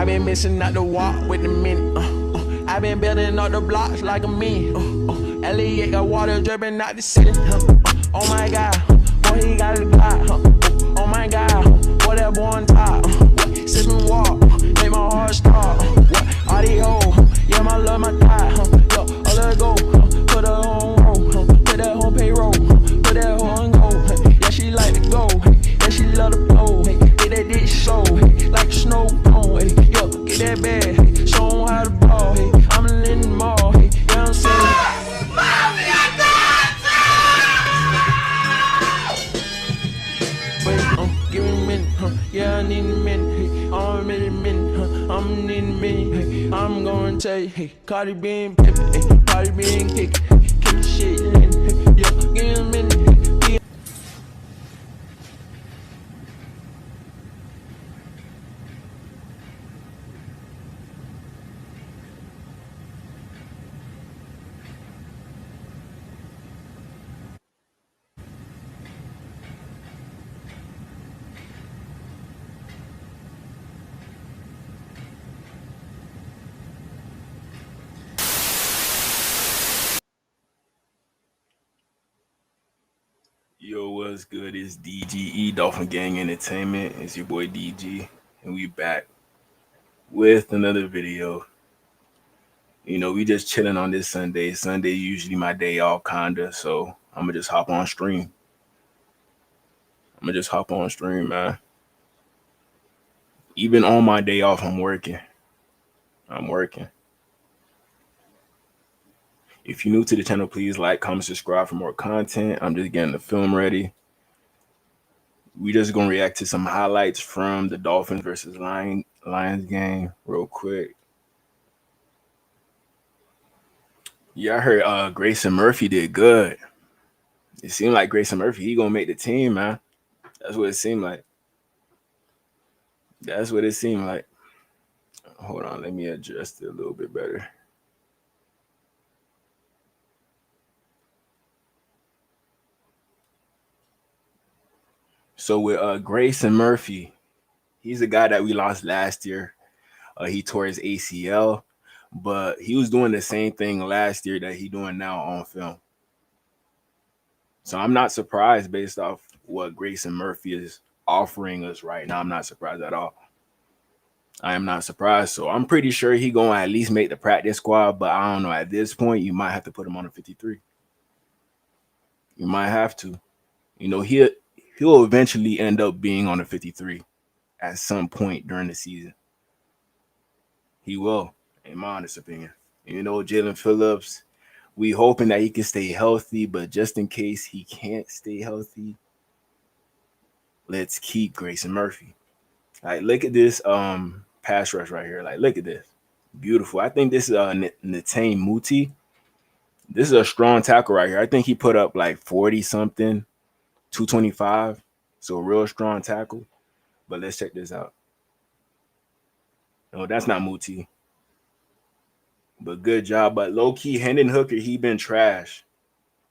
been missing out the walk with the minute. I been building up the blocks like a million. Elliot got water dripping out the city. Oh my God, boy he got a Glock. Oh my God, boy that boy on top. Sipping walk, make my heart stop. All these hoes, yeah my love my thigh. Yo, oh let go, put her on roll, put that on payroll, put that on go. Yeah she like to go, yeah she love to blow. Get that dick slow, like a snow cone. Yo, get that bag, show 'em how to ball. I'm in the mall, yeah I'm saying. Give me a minute, yeah, I need a minute. I'm in a minute, I'm in a minute. I'm gonna tell you, hey, Cardi being pimpin', Cardi being kick the shit in. Yeah, give me a minute. Yo, what's good? It's DGE Dolphin Gang Entertainment. It's your boy DG, and we back with another video. You know, we just chilling on this Sunday. Sunday usually my day off, kinda. So I'm gonna just hop on stream. Man. Even on my day off, I'm working. If you're new to the channel, please like, comment, subscribe for more content. I'm just getting the film ready. We just gonna react to some highlights from the Dolphins versus Lions game real quick. Yeah, I heard Grayson Murphy did good. It seemed like Grayson Murphy, he gonna make the team, man. That's what it seemed like. Hold on, let me adjust it a little bit better. So with Grayson Murphy, he's a guy that we lost last year. He tore his ACL, but he was doing the same thing last year that he's doing now on film. So I'm not surprised based off what Grayson Murphy is offering us right now. I'm not surprised at all. I am not surprised. So I'm pretty sure he gonna at least make the practice squad, but I don't know. At this point, you might have to put him on a 53. You might have to. You know, he'll eventually end up being on a 53 at some point during the season. He will, in my honest opinion. You know, Jalen Phillips, we hoping that he can stay healthy, but just in case he can't stay healthy, let's keep Grayson Murphy. Like, look at this pass rush right here. Like, look at this. Beautiful. I think this is Netane Muti. This is a strong tackle right here. I think he put up like 40 something, 225. So a real strong tackle. But let's check this out. No, that's not Muti. But good job. But low-key, Hendon Hooker, he been trash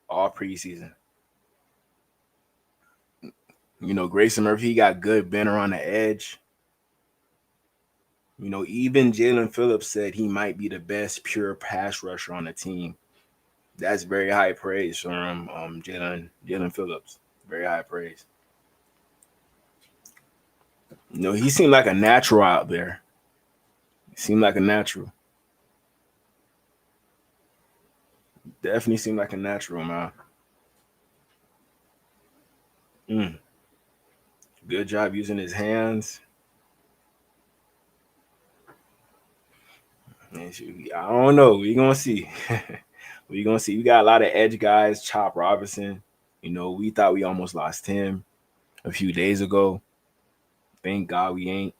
all preseason. You know, Grayson Murphy, he got good bend around the edge. You know, even Jalen Phillips said he might be the best pure pass rusher on the team. That's very high praise from Jalen Phillips. Very high praise. You know, he seemed like a natural out there. He seemed like a natural. Definitely seemed like a natural, man. Good job using his hands. I don't know. We're going to see. We're going to see. We got a lot of edge guys. Chop Robinson. You know, we thought we almost lost him a few days ago. Thank God we ain't.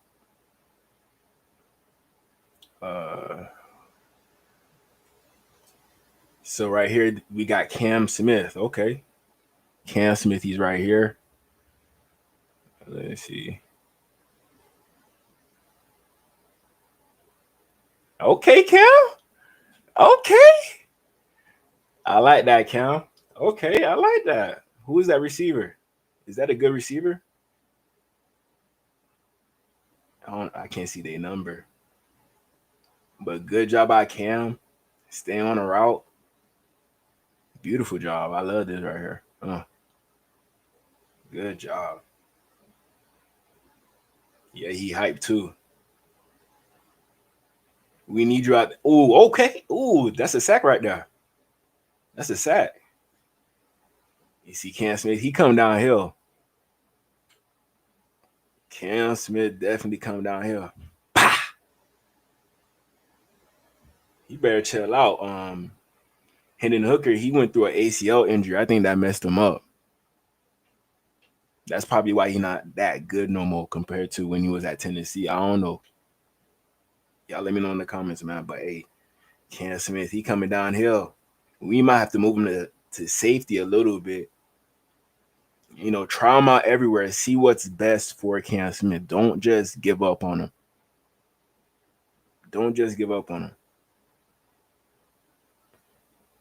So right here, we got Cam Smith. Okay. Cam Smith, he's right here. Let's see. Okay, Cam. Okay. I like that, Cam. Okay, I like that. Who is that receiver? Is that a good receiver? I can't see their number. But good job by Cam. Stay on the route. Beautiful job. I love this right here. Good job. Yeah, he hyped too. We need you out. Ooh, okay. Ooh, that's a sack right there. That's a sack. You see Cam Smith, he come downhill. Cam Smith definitely come downhill. He better chill out. Hendon Hooker, he went through an ACL injury. I think that messed him up. That's probably why he's not that good no more compared to when he was at Tennessee. I don't know. Y'all let me know in the comments, man. But hey, Cam Smith, he coming downhill. We might have to move him to safety a little bit. You know, try him out everywhere. See what's best for Cam Smith. Don't just give up on him. Don't just give up on him.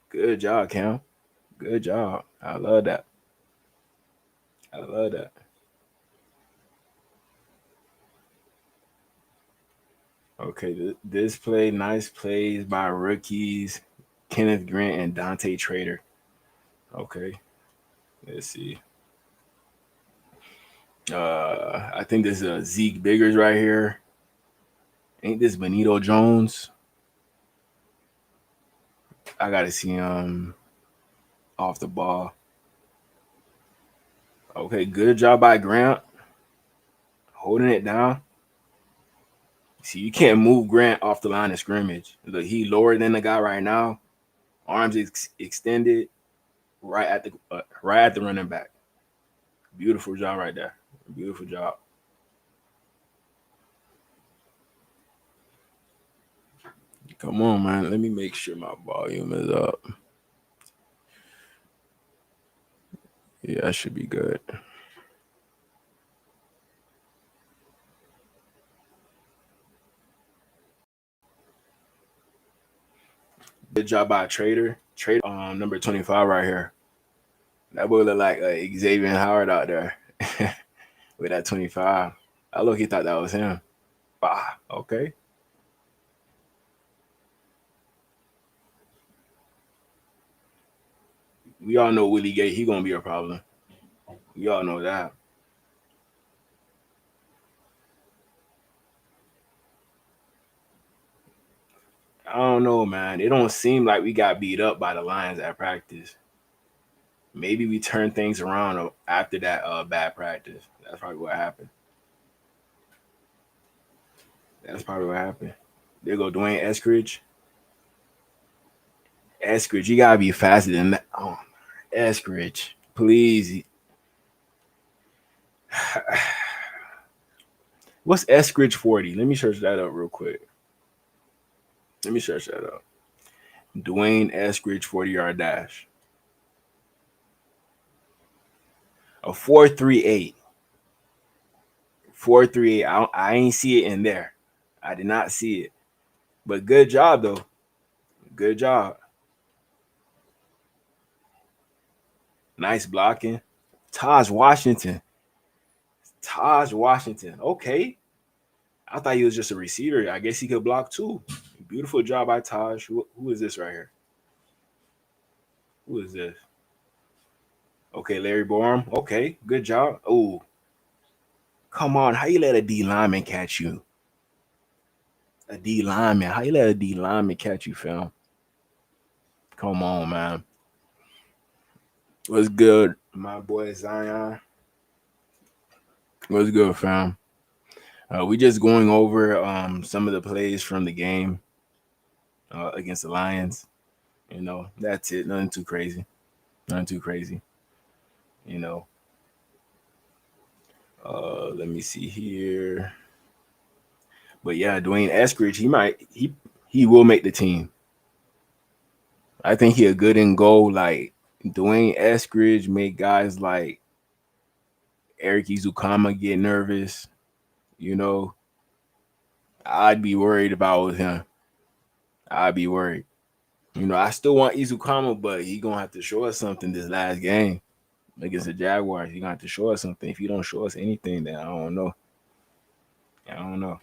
Good job, Cam. Good job. I love that. I love that. Okay, this play, nice plays by rookies, Kenneth Grant and Dante Trader. Okay, let's see. I think this is Zeke Biggers right here. Ain't this Benito Jones? I gotta see him off the ball. Okay, good job by Grant. Holding it down. See, you can't move Grant off the line of scrimmage. Look, he lower than the guy right now. Arms extended, right at the running back. Beautiful job right there. Beautiful job. Come on, man. Let me make sure my volume is up. Yeah, that should be good. Good job by Trader. Trader number 25 right here. That boy look like Xavier Howard out there with that 25. I look, he thought that was him. Okay. We all know Willie Gay, he gonna be a problem. We all know that. I don't know, man. It don't seem like we got beat up by the Lions at practice. Maybe we turn things around after that bad practice. That's probably what happened. That's probably what happened. There go Dwayne Eskridge. Eskridge, you gotta be faster than that. Oh, Eskridge, please. What's Eskridge 40? Let me search that up real quick. Let me search that up. Dwayne Eskridge 40-yard dash. A 4.38. 4.38. I ain't see it in there. I did not see it. But good job though. Good job. Nice blocking. Taj Washington. Okay. I thought he was just a receiver. I guess he could block too. Beautiful job by Taj. Who is this right here? Who is this? Okay, Larry Borum. Okay, good job. Oh, come on. How you let a D lineman catch you? A D lineman. How you let a D lineman catch you, fam? Come on, man. What's good, my boy Zion? What's good, fam? We just going over some of the plays from the game against the Lions. You know, that's it. Nothing too crazy. Nothing too crazy. You know. Let me see here. But yeah, Dwayne Eskridge, he will make the team. I think he a good in goal. Like Dwayne Eskridge make guys like Eric Izukama get nervous. You know, I'd be worried about with him. I'd be worried. You know, I still want Izukama, but he gonna have to show us something this last game against the Jaguars. He gonna have to show us something. If he don't show us anything, then I don't know. I don't know.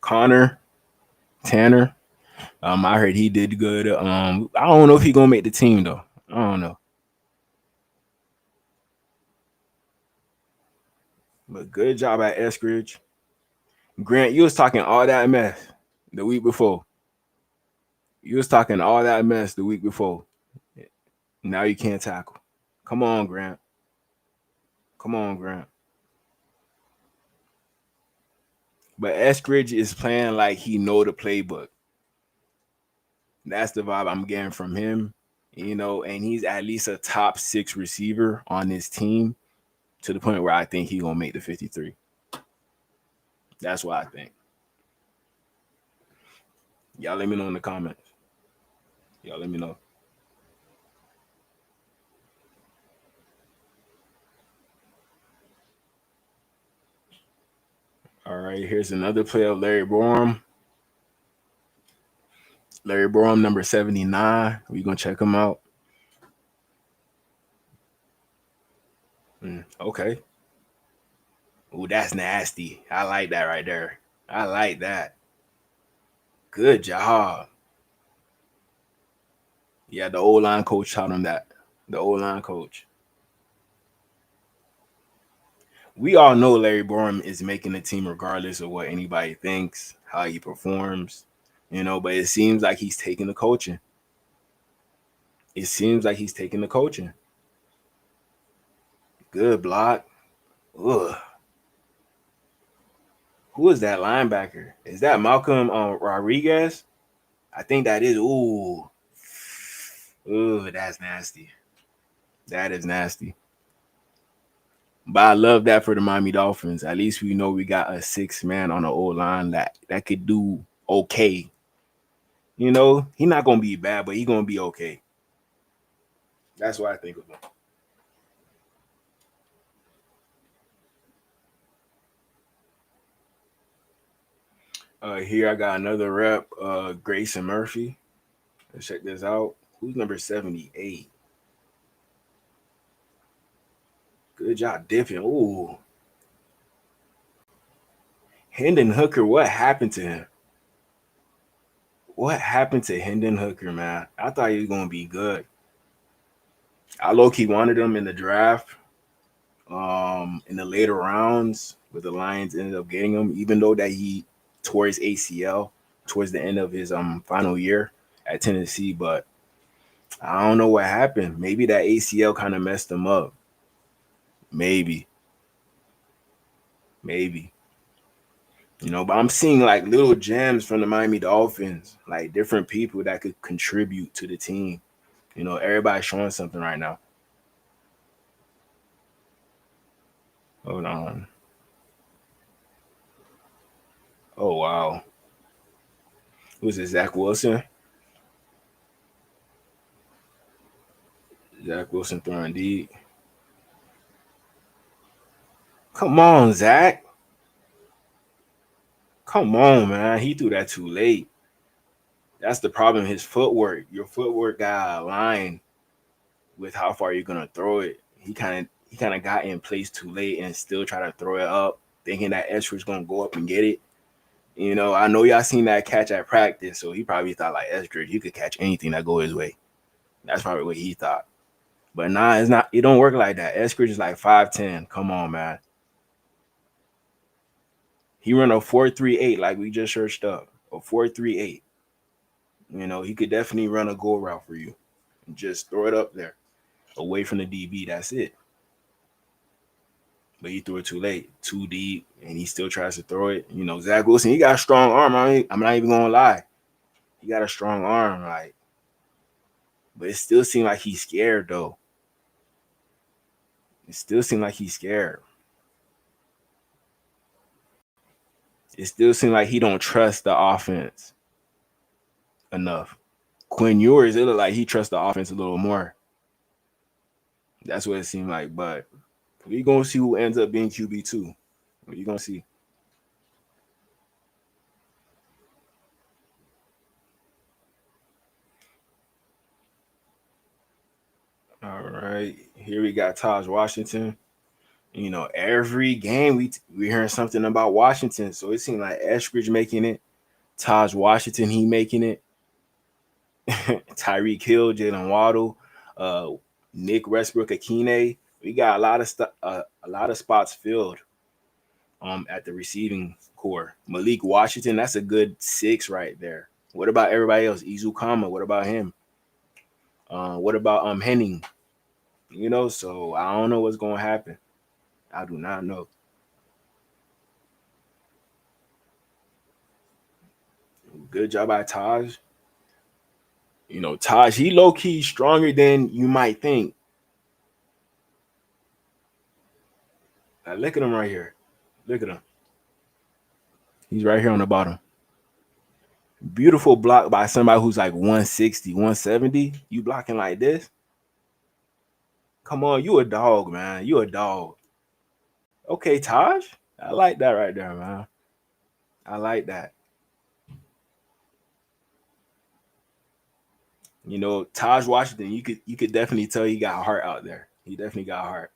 Tanner. I heard he did good. I don't know if he gonna make the team though. I don't know. But good job at Eskridge. Grant, you was talking all that mess the week before. You was talking all that mess the week before. Now you can't tackle. Come on, Grant. Come on, Grant. But Eskridge is playing like he know the playbook. That's the vibe I'm getting from him. And he's at least a top 6 receiver on his team to the point where I think he gonna make the 53. That's what I think. Y'all let me know in the comments. Y'all let me know. All right, here's another play of Larry Borum. Larry Borum, number 79. We're going to check him out. Okay. Ooh, that's nasty. I like that right there. I like that. Good job. Yeah, the O-line coach taught him that. The O-line coach. We all know Larry Borum is making the team regardless of what anybody thinks, how he performs, but it seems like he's taking the coaching. It seems like he's taking the coaching. Good block. Ugh. Who is that linebacker? Is that Malcolm Rodriguez? I think that is. Ooh, that's nasty. That is nasty. But I love that for the Miami Dolphins. At least we know we got a 6-man on the old line that could do okay. He's not gonna be bad, but he's gonna be okay. That's what I think of him. Here I got another rep, Grayson Murphy. Let's check this out. Who's number 78? Good job dipping. Ooh. Hendon Hooker, what happened to him? What happened to Hendon Hooker, man? I thought he was going to be good. I low-key wanted him in the draft, in the later rounds, but the Lions ended up getting him, even though that he tore his ACL towards the end of his final year at Tennessee. But I don't know what happened. Maybe that ACL kind of messed him up. Maybe. But I'm seeing like little gems from the Miami Dolphins, like different people that could contribute to the team. Everybody's showing something right now. Hold on. Oh, wow. Who's it, Zach Wilson? Zach Wilson throwing deep. Come on, Zach. Come on, man. He threw that too late. That's the problem. His footwork. Your footwork got aligned with how far you're gonna throw it. He kind of got in place too late and still try to throw it up, thinking that Eskridge gonna go up and get it. I know y'all seen that catch at practice, so he probably thought like Eskridge, he could catch anything that go his way. That's probably what he thought. But nah, it's not. It don't work like that. Eskridge is like 5'10". Come on, man. He run a 4.38 like we just searched up. A 4.38. He could definitely run a go route for you. Just throw it up there, away from the DB. That's it. But he threw it too late, too deep, and he still tries to throw it. Zach Wilson, he got a strong arm. I'm not even gonna lie. He got a strong arm, but it still seemed like he's scared though. It still seemed like he's scared. It still seemed like he don't trust the offense enough. Quinn Ewers, it looked like he trusts the offense a little more. That's what it seemed like. But we're gonna see who ends up being QB2. We're gonna see. All right. Here we got Taj Washington. Every game we hearing something about Washington. So it seemed like Eskridge making it, Taj Washington he making it, Tyreek Hill, Jalen Waddle, Nick Westbrook, Akine. We got a lot of stuff, a lot of spots filled. At the receiving core, Malik Washington, that's a good 6 right there. What about everybody else? Izukama, what about him? What about Henning? So I don't know what's gonna happen. I do not know. Good job by Taj. Taj, he low key stronger than you might think. Like, look at him right here. Look at him. He's right here on the bottom. Beautiful block by somebody who's like 160, 170. You blocking like this? Come on, you a dog, man. You a dog. Okay, Taj. I like that right there, man. I like that. Taj Washington, you could definitely tell he got heart out there. He definitely got heart.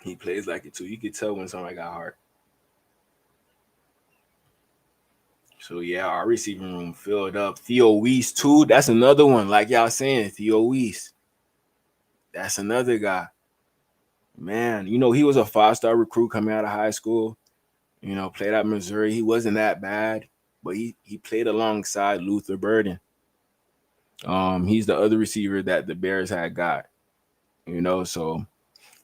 He plays like it too. You could tell when somebody got heart. So yeah, our receiving room filled up. Theo Weiss too. That's another one. Like y'all saying, Theo Weiss. That's another guy. Man, he was a 5-star recruit coming out of high school. Played at Missouri. He wasn't that bad, but he played alongside Luther Burden. He's the other receiver that the Bears had got. So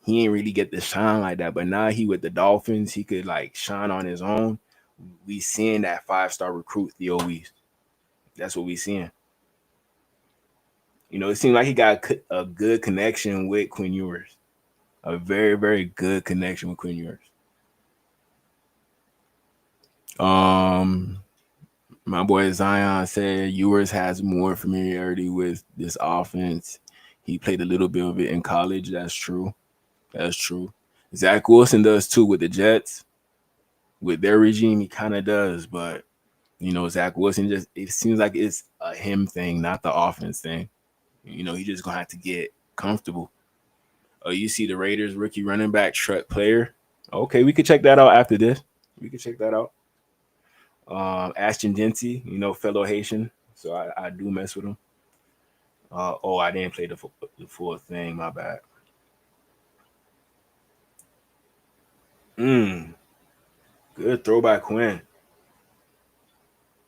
he ain't really get the shine like that. But now he with the Dolphins, he could like shine on his own. We seeing that 5-star recruit Theo Weiss. That's what we seeing. It seemed like he got a good connection with Quinn Ewers. A very, very good connection with Quinn Ewers. My boy Zion said Ewers has more familiarity with this offense. He played a little bit of it in college. That's true. That's true. Zach Wilson does too with the Jets. With their regime, he kind of does, but Zach Wilson it seems like it's a him thing, not the offense thing. He just gonna have to get comfortable. You see the Raiders rookie running back Shrek player. Okay, we could check that out after this. We could check that out. Ashton Dempsey, fellow Haitian, so I do mess with him. I didn't play the full thing. My bad. Good throw by Quinn.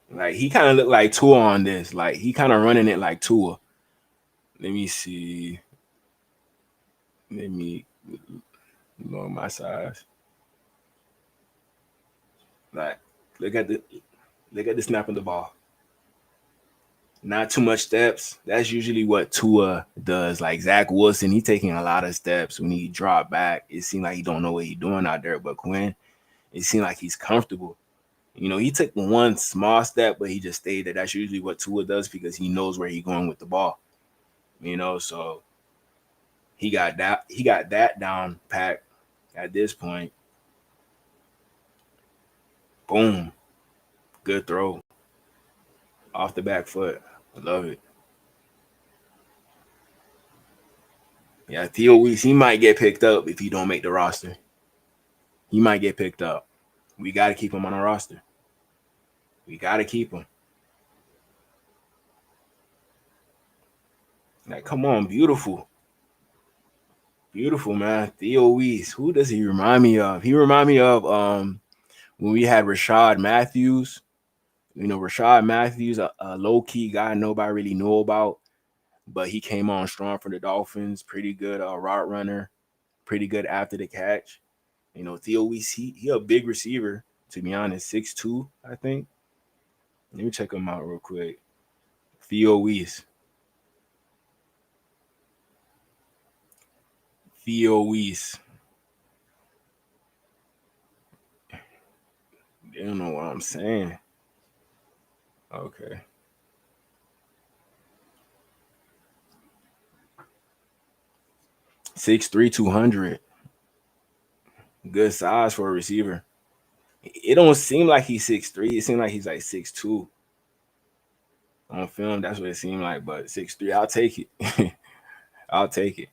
Like he kind of looked like Tua on this. Like he kind of running it like Tua. Let me see. Let me lower my size. Like look at the snap of the ball. Not too much steps. That's usually what Tua does. Like Zach Wilson, he taking a lot of steps when he drop back. It seemed like he don't know what he's doing out there. But Quinn, it seemed like he's comfortable. He took one small step, but he just stayed there. That's usually what Tua does because he knows where he's going with the ball. So he got that down pat at this point. Boom. Good throw. Off the back foot. I love it. Yeah, Theo Weiss, he might get picked up if he don't make the roster. He might get picked up. We got to keep him on our roster. We got to keep him. Like, come on, beautiful. Beautiful, man. Theo Weiss. Who does he remind me of? He remind me of when we had Rashad Matthews. Rashad Matthews, a low-key guy nobody really know about, but he came on strong for the Dolphins. Pretty good route runner. Pretty good after the catch. Theo Weiss, he a big receiver, to be honest. 6'2", I think. Let me check him out real quick. Theo Weiss. Theo Weiss. They don't know what I'm saying. Okay. 6'3", 200. Good size for a receiver. It don't seem like he's 6'3". It seems like he's like 6'2". On film, that's what it seemed like. But 6'3", I'll take it. I'll take it.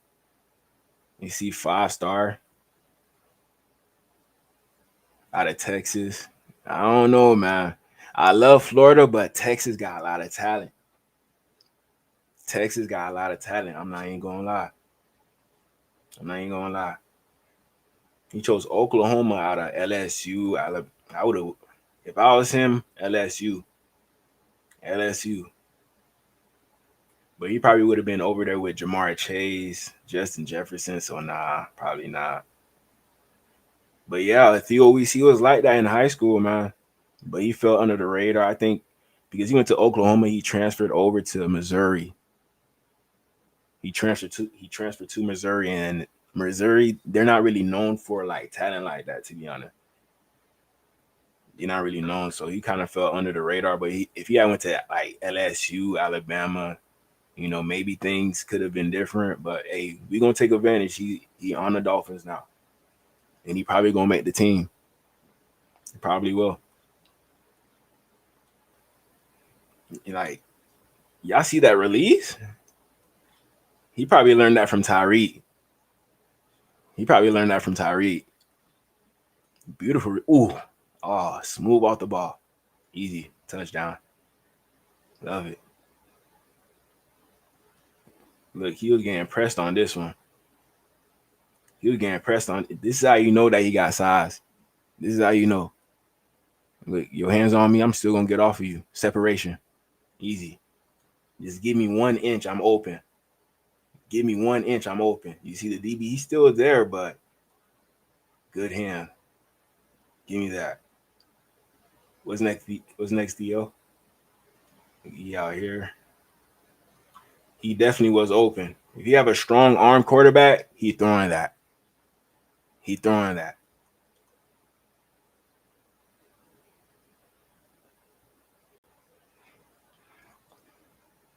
You see 5-star. out of Texas. I don't know, man. I love Florida, but Texas got a lot of talent. Texas got a lot of talent. I'm not even gonna lie. I'm not even gonna lie. He chose Oklahoma out of LSU. I would have, if I was him, LSU. But he probably would have been over there with Jamar Chase, Justin Jefferson. So nah, probably not. But yeah, Theo he was like that in high school, man. But he fell under the radar. I think because he went to Oklahoma, he transferred over to Missouri. He transferred to Missouri, and Missouri, they're not really known for like talent like that, to be honest. They're not really known. So he kind of fell under the radar. But if he had went to like LSU, Alabama, maybe things could have been different. But hey, we gonna take advantage. He on the Dolphins now. And he probably gonna make the team. He probably will. Like, y'all see that release? He probably learned that from Tyreek. Beautiful. Ooh. Oh, smooth off the ball. Easy. Touchdown. Love it. Look, he was getting pressed on this one. This is how you know that he got size. This is how you know. Look, your hands on me, I'm still going to get off of you. Separation. Easy. Just give me 1 inch, I'm open. Give me 1 inch, I'm open. You see the DB, he's still there, but good hand. Give me that. What's next, Theo? He out here. He definitely was open. If you have a strong arm quarterback, he throwing that.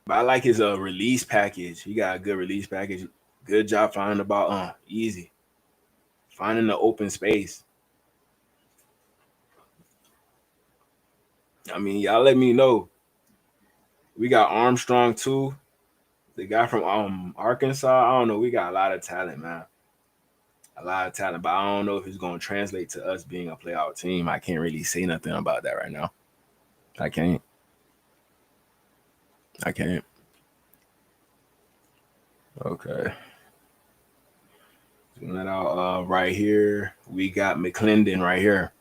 But I like his release package. He got a good release package. Good job finding the ball. Easy. Finding the open space. I mean, y'all let me know. We got Armstrong too. The guy from Arkansas. I don't know. We got a lot of talent, man. A lot of talent, but I don't know if it's going to translate to us being a playoff team. I can't really say nothing about that right now. I can't. Okay. Zoom that out. Right here, we got McClendon right here.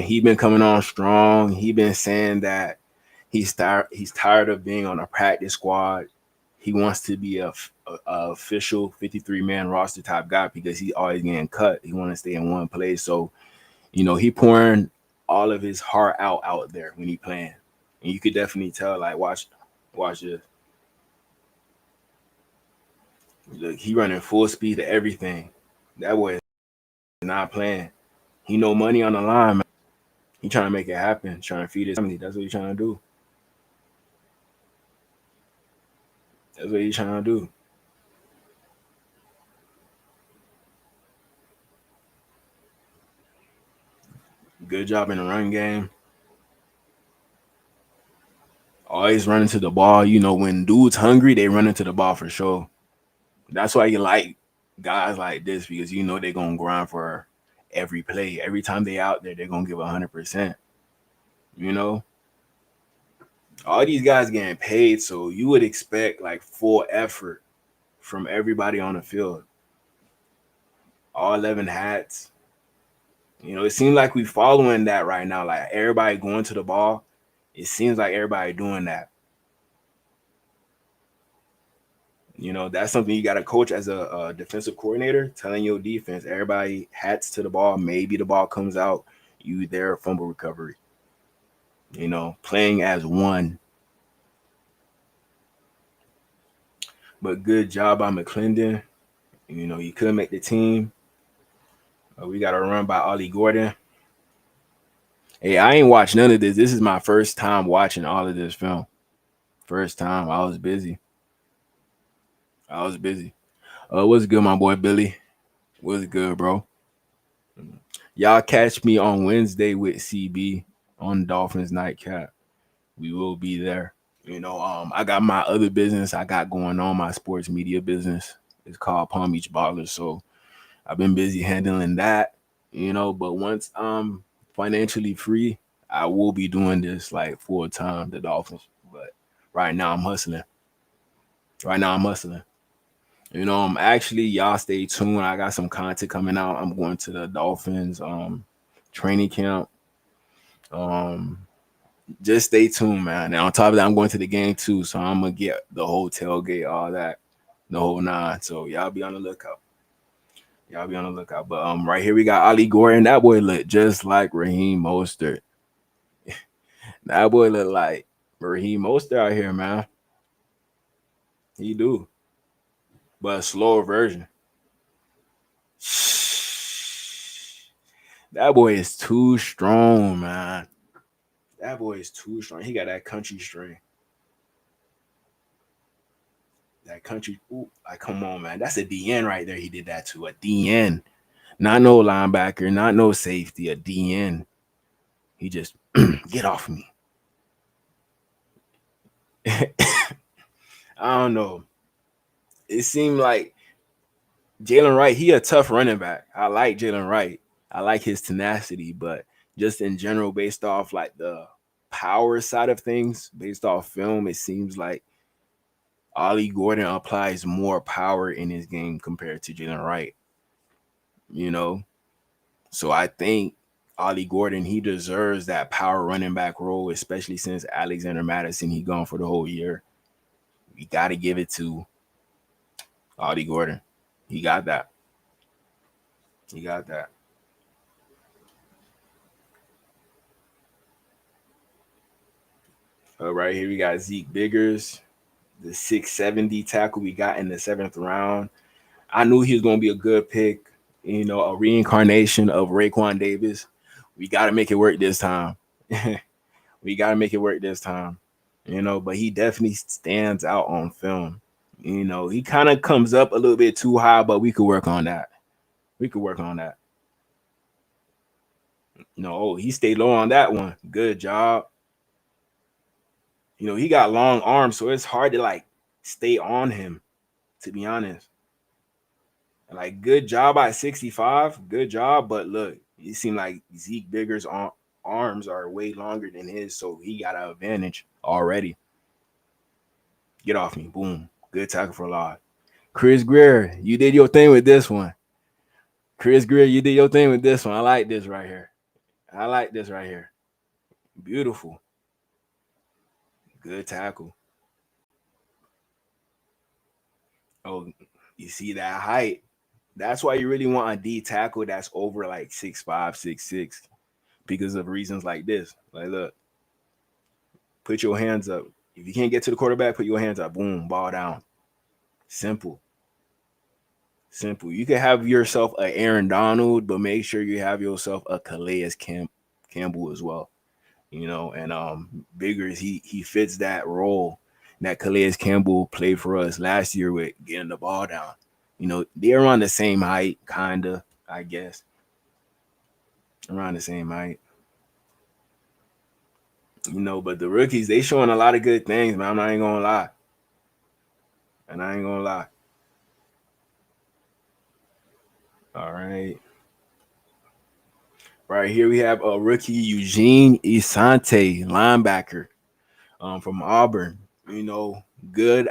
He been coming on strong. He been saying that he's tired of being on a practice squad. He wants to be a official 53-man roster type guy because he's always getting cut. He want to stay in one place. So, he pouring all of his heart out there when he playing. And you could definitely tell, like, watch this. Look, he running full speed to everything. That boy is not playing. He no money on the line, man. He trying to make it happen, trying to feed his family. That's what he's trying to do. Good job in the run game. Always running to the ball. When dude's hungry, they run into the ball for sure. That's why you like guys like this because they're going to grind for every play. Every time they out there, they're going to give 100%. All these guys getting paid, so you would expect like full effort from everybody on the field. All 11 hats. It seems like we following that right now. Like everybody going to the ball. It seems like everybody doing that. That's something you got to coach as a defensive coordinator, telling your defense, everybody hats to the ball. Maybe the ball comes out. You there, fumble recovery. Playing as one. But good job by McClendon. He couldn't make the team. We got a run by Ollie Gordon. Hey, I ain't watched none of this. This is my first time watching all of this film. First time. I was busy. What's good, my boy Billy? What's good, bro? Y'all catch me on Wednesday with CB on Dolphins Nightcap. We will be there. I got my other business I got going on, my sports media business. It's called Palm Beach Ballers. So I've been busy handling that, but once financially free, I will be doing this like full time, the Dolphins. But right now I'm hustling. Right now I'm hustling. I'm actually, y'all stay tuned. I got some content coming out. I'm going to the Dolphins training camp. Um just stay tuned, man. And on top of that, I'm going to the game too. So I'm gonna get the whole tailgate, all that, the whole nine. So y'all be on the lookout. Y'all be on the lookout. But right here we got Ali Gordon. That boy look just like Raheem Mostert. That boy look like Raheem Mostert out here, man. He do. But a slower version. That boy is too strong, man. That boy is too strong. He got that country string. That country. Ooh, like, come on, man. That's a DN right there. He did that to a DN. Not no linebacker, not no safety, a DN. He just get off me. I don't know. It seemed like Jalen Wright, he a tough running back. I like Jalen Wright. I like his tenacity, but just in general, based off like the power side of things, based off film, it seems like Ollie Gordon applies more power in his game compared to Jalen Wright. So I think Ollie Gordon, he deserves that power running back role, especially since Alexander Madison, he gone for the whole year. We got to give it to Ollie Gordon. He got that. He got that. Right here we got Zeke Biggers, the 670 tackle we got in the 7th round. I knew he was going to be a good pick, a reincarnation of Raekwon Davis. We got to make it work this time. We got to make it work this time, but he definitely stands out on film. He kind of comes up a little bit too high, but we could work on that. We could work on that. No, he stayed low on that one. Good job. He got long arms, so it's hard to like stay on him, to be honest. Like, good job at 65. Good job. But look, it seemed like Zeke Biggers' arms are way longer than his, so he got an advantage already. Get off me. Boom. Good tackle for loss. Chris Greer, you did your thing with this one. Chris Greer, you did your thing with this one. I like this right here. I like this right here. Beautiful. Good tackle. Oh, you see that height? That's why you really want a D tackle that's over like 6'5", 6'6", because of reasons like this. Like, look, put your hands up. If you can't get to the quarterback, put your hands up. Boom, ball down. Simple. Simple. You can have yourself a Aaron Donald, but make sure you have yourself a Calais Campbell as well. And Biggers, he fits that role that Calais Campbell played for us last year with getting the ball down. They're around the same height, kinda, I guess. Around the same height. But the rookies, they showing a lot of good things, man. I ain't gonna lie. And I ain't gonna lie. All right. Right here we have a rookie, Eugene Asante, linebacker, from Auburn. Good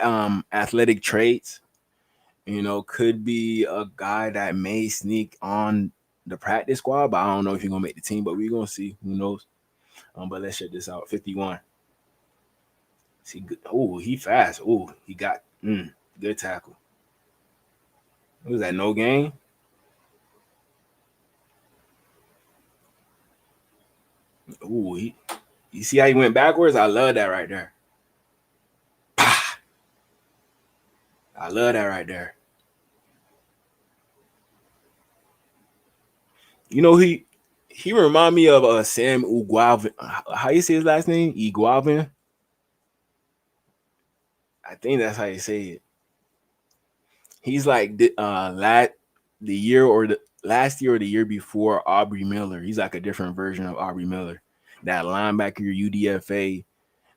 athletic traits. Could be a guy that may sneak on the practice squad, but I don't know if he's gonna make the team. But we're gonna see. Who knows? But let's check this out. 51. See, oh, he fast. Oh, he got good tackle. What was that? No gain. Ooh, you see how he went backwards? I love that right there. Pah! I love that right there. He remind me of Sam Uguavin. How you say his last name? Iguavin. I think that's how you say it. He's like the last year or the year before Aubrey Miller. He's like a different version of Aubrey Miller. That linebacker UDFA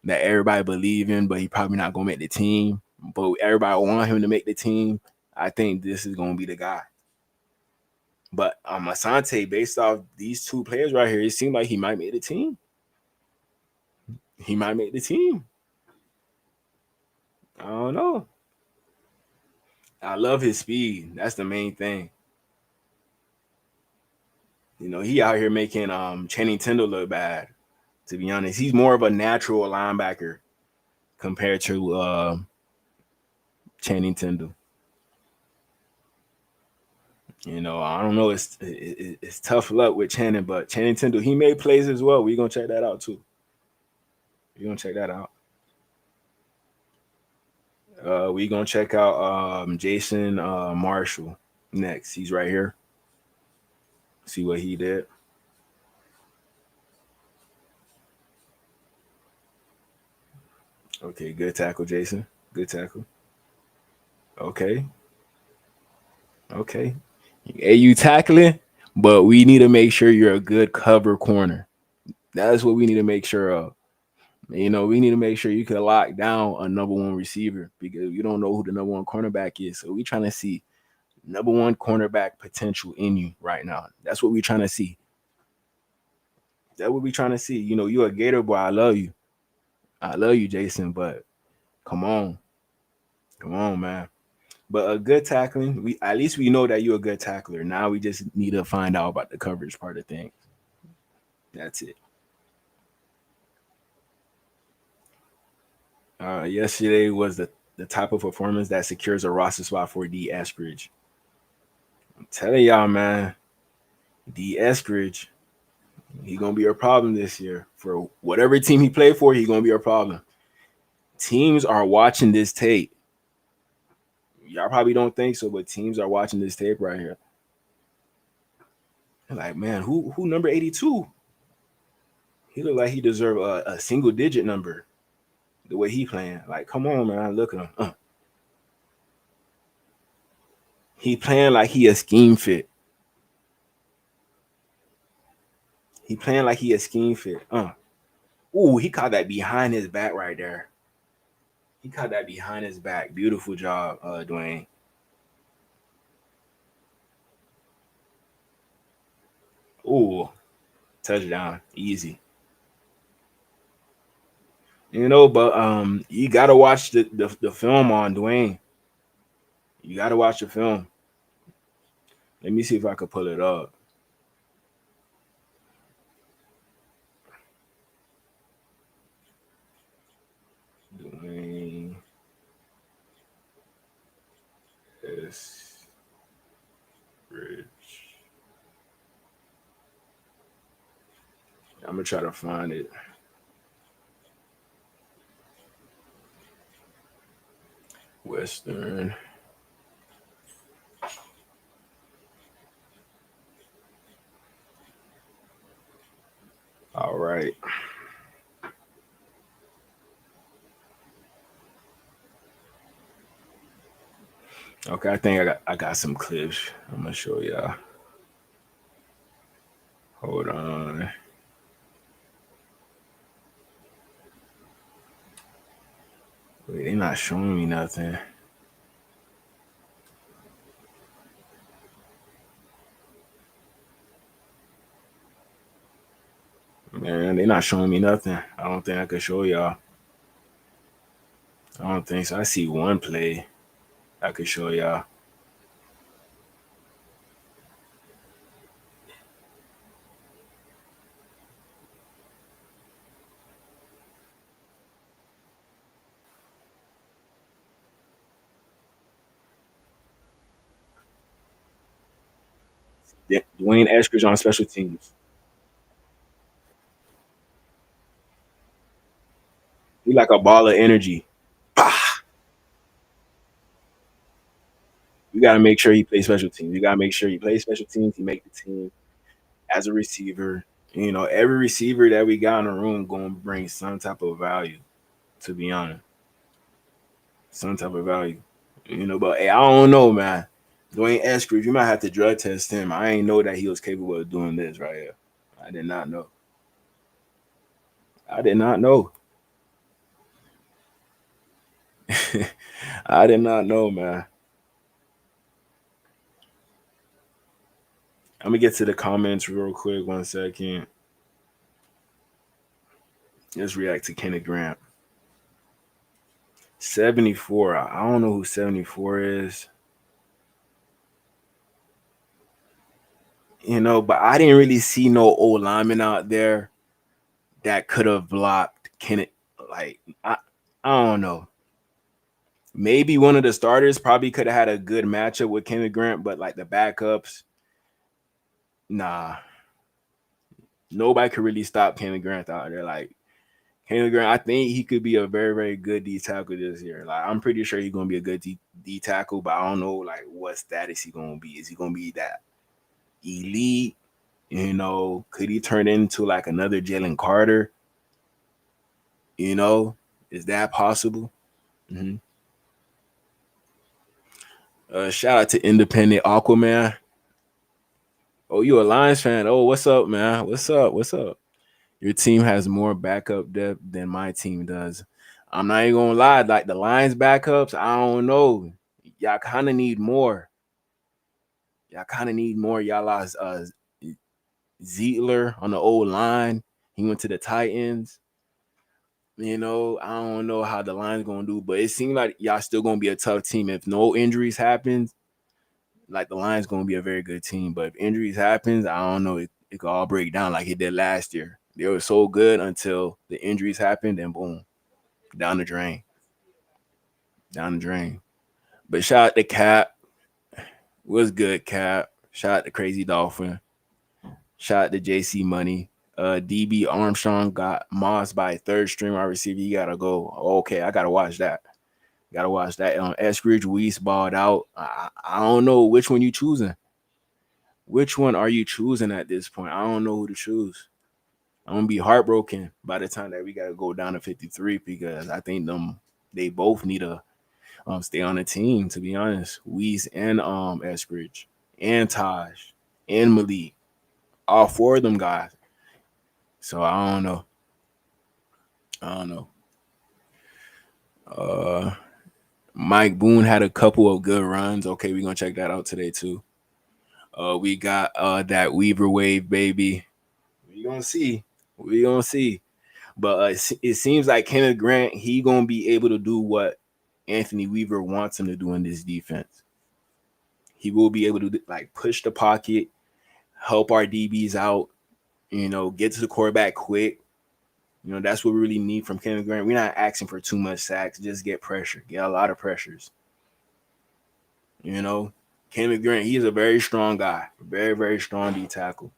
that everybody believe in, but he probably not gonna make the team. But everybody want him to make the team. I think this is gonna be the guy. But Asante, based off these two players right here, it seemed like he might make the team. He might make the team. I don't know. I love his speed. That's the main thing. You know, he out here making Channing Tindall look bad. To be honest, he's more of a natural linebacker compared to Channing Tindall. You know, I don't know. It's tough luck with Channing, but Channing Tindall, he made plays as well. We're gonna check that out too. We're gonna check that out. We're gonna check out Jason Marshall next. He's right here. See what he did. Okay, good tackle, Jason. Good tackle. Okay. Okay. Hey, you tackling, but we need to make sure you're a good cover corner. That's what we need to make sure of. You know, we need to make sure you can lock down a number one receiver because you don't know who the number one cornerback is. So we trying to see number one cornerback potential in you right now. That's what we trying to see. That's what we trying to see. You know, you're a Gator boy. I love you. I love you, Jason. But come on, come on, man. But a good tackling, we at least we know that you're a good tackler. Now we just need to find out about the coverage part of things. That's it. Yesterday was the type of performance that secures a roster spot for D. Eskridge. I'm telling y'all, man, D. Eskridge, he gonna be a problem this year. For whatever team he played for, he gonna be a problem. Teams are watching this tape. Y'all probably don't think so, but teams are watching this tape right here. They're like, man, who number 82? He look like he deserve a single digit number. The way he playing, like, come on, man, look at him. He playing like he a scheme fit. He playing like he a scheme fit. Ooh, he caught that behind his back right there. He caught that behind his back. Beautiful job, Dwayne. Ooh, touchdown, easy. You know, but you gotta watch the film on Dwayne. You gotta watch the film. Let me see if I could pull it up. Dwayne S. Ridge. I'm gonna try to find it. Western. All right. Okay, I think I got some clips. I'm gonna show y'all. Hold on. Wait, they not showing me nothing. Man, they not showing me nothing. I don't think I could show y'all. I don't think so. I see one play I could show y'all. Dwayne Eskridge on special teams. He like a ball of energy. You gotta make sure he plays special teams. You gotta make sure he plays special teams. He make the team as a receiver. You know, every receiver that we got in the room gonna bring some type of value. To be honest, some type of value. You know, but hey, I don't know, man. Dwayne Eskridge, you might have to drug test him. I ain't know that he was capable of doing this right here. I did not know. I did not know. I did not know, man. I'm gonna get to the comments real quick. 1 second. Let's react to Kenneth Grant. 74. I don't know who 74 is. You know, but I didn't really see no old lineman out there that could have blocked Kenneth. Like, I don't know. Maybe one of the starters probably could have had a good matchup with Kenneth Grant, but like the backups, nah. Nobody could really stop Kenneth Grant out there. Like, Kenneth Grant, I think he could be a very, very good D tackle this year. Like, I'm pretty sure he's gonna be a good D tackle, but I don't know like what status he gonna be. Is he gonna be that elite? You know, could he turn into like another Jalen Carter? You know, is that possible? Mm-hmm. Shout out to Independent Aquaman. Oh, you a Lions fan? Oh, what's up, man? What's up? What's up? Your team has more backup depth than my team does. I'm not even gonna lie, like the Lions backups, I don't know. Y'all kind of need more. Y'all kind of need more. Y'all lost Zietler on the old line. He went to the Titans. You know, I don't know how the Lions gonna do, but it seems like y'all still gonna be a tough team. If no injuries happen, like the Lions gonna be a very good team. But if injuries happens, I don't know. It could all break down like it did last year. They were so good until the injuries happened, and boom, down the drain. Down the drain. But shout out to Cap. Was good, Cap. Shout out to Crazy Dolphin. Shout out to JC Money. DB Armstrong got mossed by a third string wide receiver. You gotta go. Okay, I gotta watch that. Gotta watch that. Eskridge Weiss balled out. I don't know which one you choosing. Which one are you choosing at this point? I don't know who to choose. I'm gonna be heartbroken by the time that we gotta go down to 53 because I think they both need to stay on the team. To be honest, Weiss and Eskridge and Taj and Malik, all four of them guys. So I don't know. I don't know. Mike Boone had a couple of good runs. Okay, we're gonna check that out today too. We got that Weaver wave, baby. We gonna see. We gonna see. But it seems like Kenneth Grant, he gonna be able to do what Anthony Weaver wants him to do in this defense. He will be able to like push the pocket, help our DBs out, you know, get to the quarterback quick. You know, that's what we really need from Kenneth Grant. We're not asking for too much sacks. Just get pressure. Get a lot of pressures. You know, Kenneth Grant, he is a very strong guy. Very, very strong D tackle.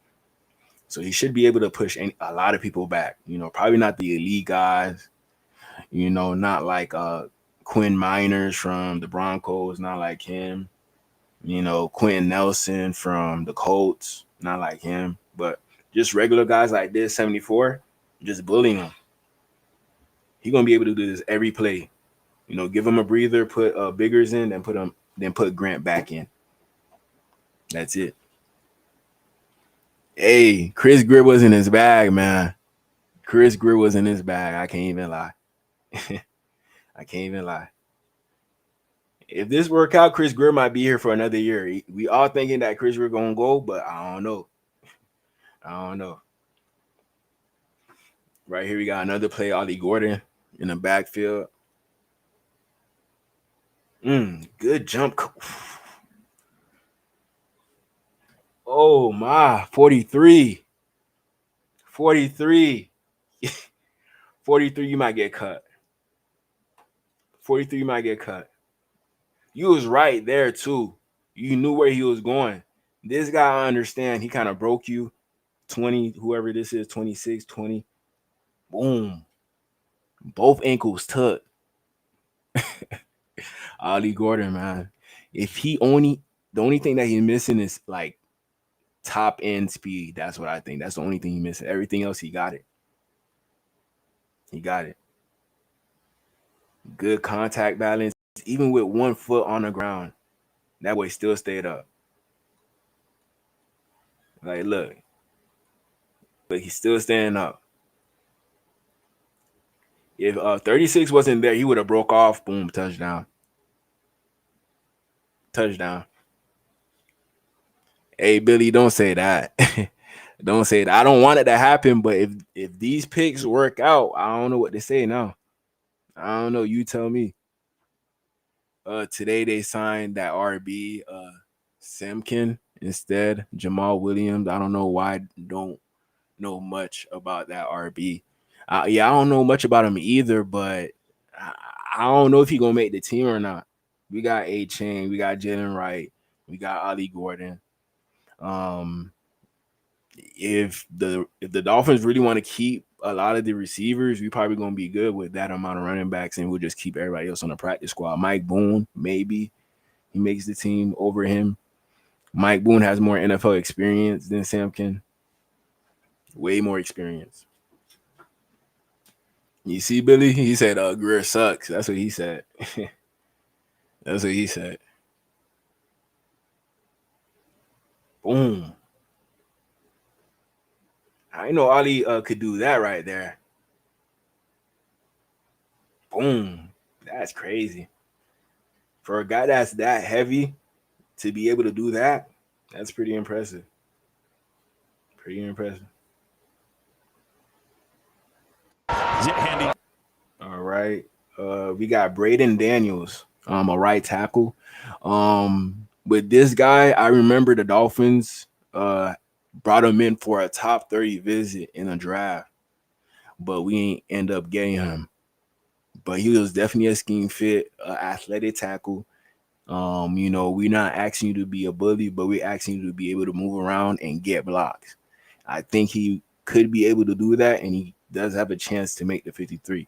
So he should be able to push a lot of people back. You know, probably not the elite guys. You know, not like Quinn Miners from the Broncos, not like him. You know, Quentin Nelson from the Colts, not like him. But just regular guys like this, 74, just bullying him. He's gonna be able to do this every play. You know, give him a breather, put Biggers in, then put Grant back in. That's it. Hey, Chris Greer was in his bag, man. Chris Greer was in his bag. I can't even lie. I can't even lie. If this work out, Chris Greer might be here for another year. We all thinking that Chris Greer gonna go, but I don't know. I don't know. Right here, we got another play, Ollie Gordon in the backfield. Good jump. Oh my, 43. 43. 43, you might get cut. 43 might get cut. You was right there too. You knew where he was going. This guy, I understand, he kind of broke you. 20, whoever this is, 26, 20. Boom. Both ankles tucked. Ollie Gordon, man. The only thing that he's missing is like top end speed. That's what I think. That's the only thing he missing. Everything else, he got it. He got it. Good contact balance. Even with 1 foot on the ground, that boy still stayed up. Like, look, but he's still standing up. If 36 wasn't there, he would have broke off. Boom, touchdown. Touchdown. Hey Billy, don't say that. Don't say that. I don't want it to happen, but if these picks work out, I don't know what to say now. I don't know. You tell me. Today they signed that RB, Simkin instead, Jamal Williams. I don't know why I don't know much about that RB. Yeah, I don't know much about him either, but I, I don't know if he gonna make the team or not. We got A Chain, we got Jalen Wright, we got Ali Gordon. Um, if the Dolphins really want to keep a lot of the receivers, we probably gonna be good with that amount of running backs, and we'll just keep everybody else on the practice squad. Mike Boone, maybe he makes the team over him. Mike Boone has more NFL experience than Samkin. Way more experience. You see, Billy? He said Greer sucks. That's what he said. That's what he said. Boom. I know Ali could do that right there. Boom. That's crazy. For a guy that's that heavy to be able to do that, that's pretty impressive. Pretty impressive. Handy. All right. We got Braden Daniels, a right tackle. With this guy, I remember the Dolphins brought him in for a top 30 visit in a draft, but we ain't end up getting him. But he was definitely a scheme fit, athletic tackle. We're not asking you to be a bully, but we're asking you to be able to move around and get blocks. I think he could be able to do that, and he does have a chance to make the 53.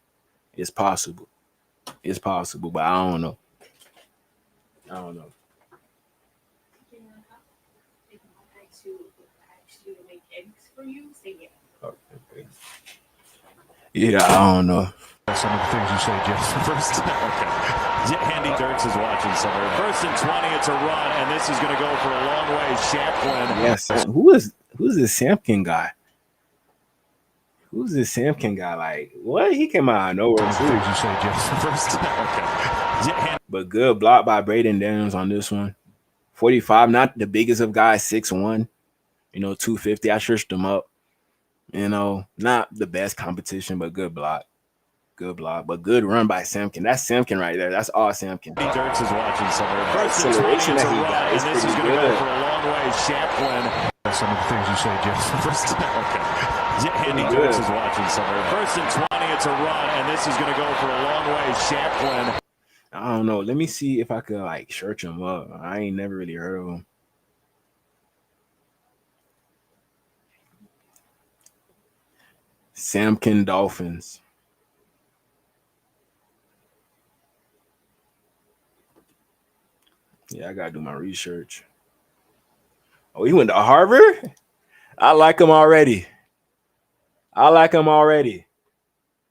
It's possible. It's possible, but I don't know. I don't know. Okay. Yeah, I don't know. Some of the things you say, Jeff. First, okay. Handy Dirks is watching somewhere. First and 20, it's a run, and this is going to go for a long way. Champlin. Yes. Who's this Sampkin guy? Who's this Sampkin guy? Like, what? He came out of nowhere too. Things you say, Jeff. First, okay. But good block by Braden Daniels on this one. 45, not the biggest of guys, 6'1", 250. I searched him up. Not the best competition, but good block. Good block, but good run by Samkin. That's Samkin right there. That's all Samkin. Dirks is watching somewhere. First acceleration that he got is this is pretty going to go good. for a long way. Champlin. Some of the things you say, Jeff. First, okay. Handy Dirks is watching somewhere. First and 20, it's a run, and this is going to go for a long way. Champlin. I don't know. Let me see if I could search him up. I ain't never really heard of him. Samkin Dolphins. Yeah, I gotta do my research. Oh, he went to Harvard? I like him already.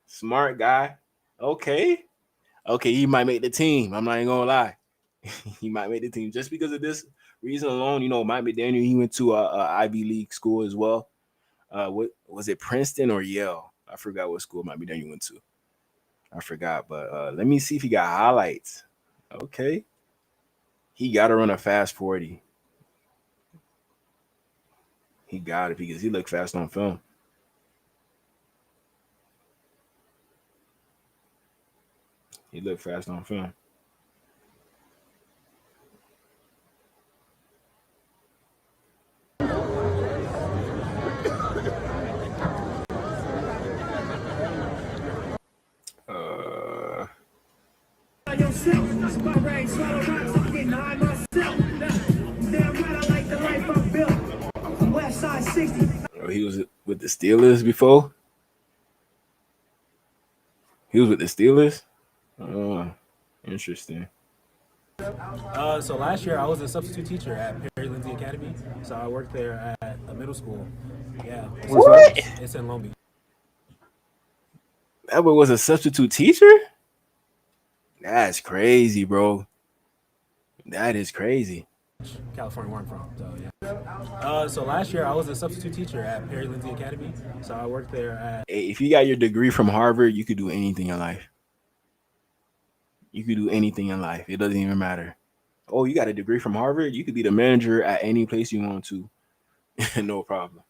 Smart guy. Okay, he might make the team. I'm not even gonna lie. He might make the team just because of this reason alone. Mike McDaniel, he went to a Ivy League school as well. What was it, Princeton or Yale? I forgot what school Mike McDaniel went to. I forgot, but let me see if he got highlights. Okay. He got to run a fast 40. He got it because he looked fast on film. He looked fast on film. Oh, he was with the Steelers before? He was with the Steelers? Oh, interesting. So last year I was a substitute teacher at Perry Lindsay Academy. So I worked there at a middle school. Yeah. What? It's in Long Beach. That boy was a substitute teacher? That's crazy, bro. That is crazy. California, where I'm from. So yeah. So last year I was a substitute teacher at Perry Lindsay Academy. So I worked there at. Hey, if you got your degree from Harvard, you could do anything in life. You could do anything in life. It doesn't even matter. Oh, you got a degree from Harvard? You could be the manager at any place you want to. No problem.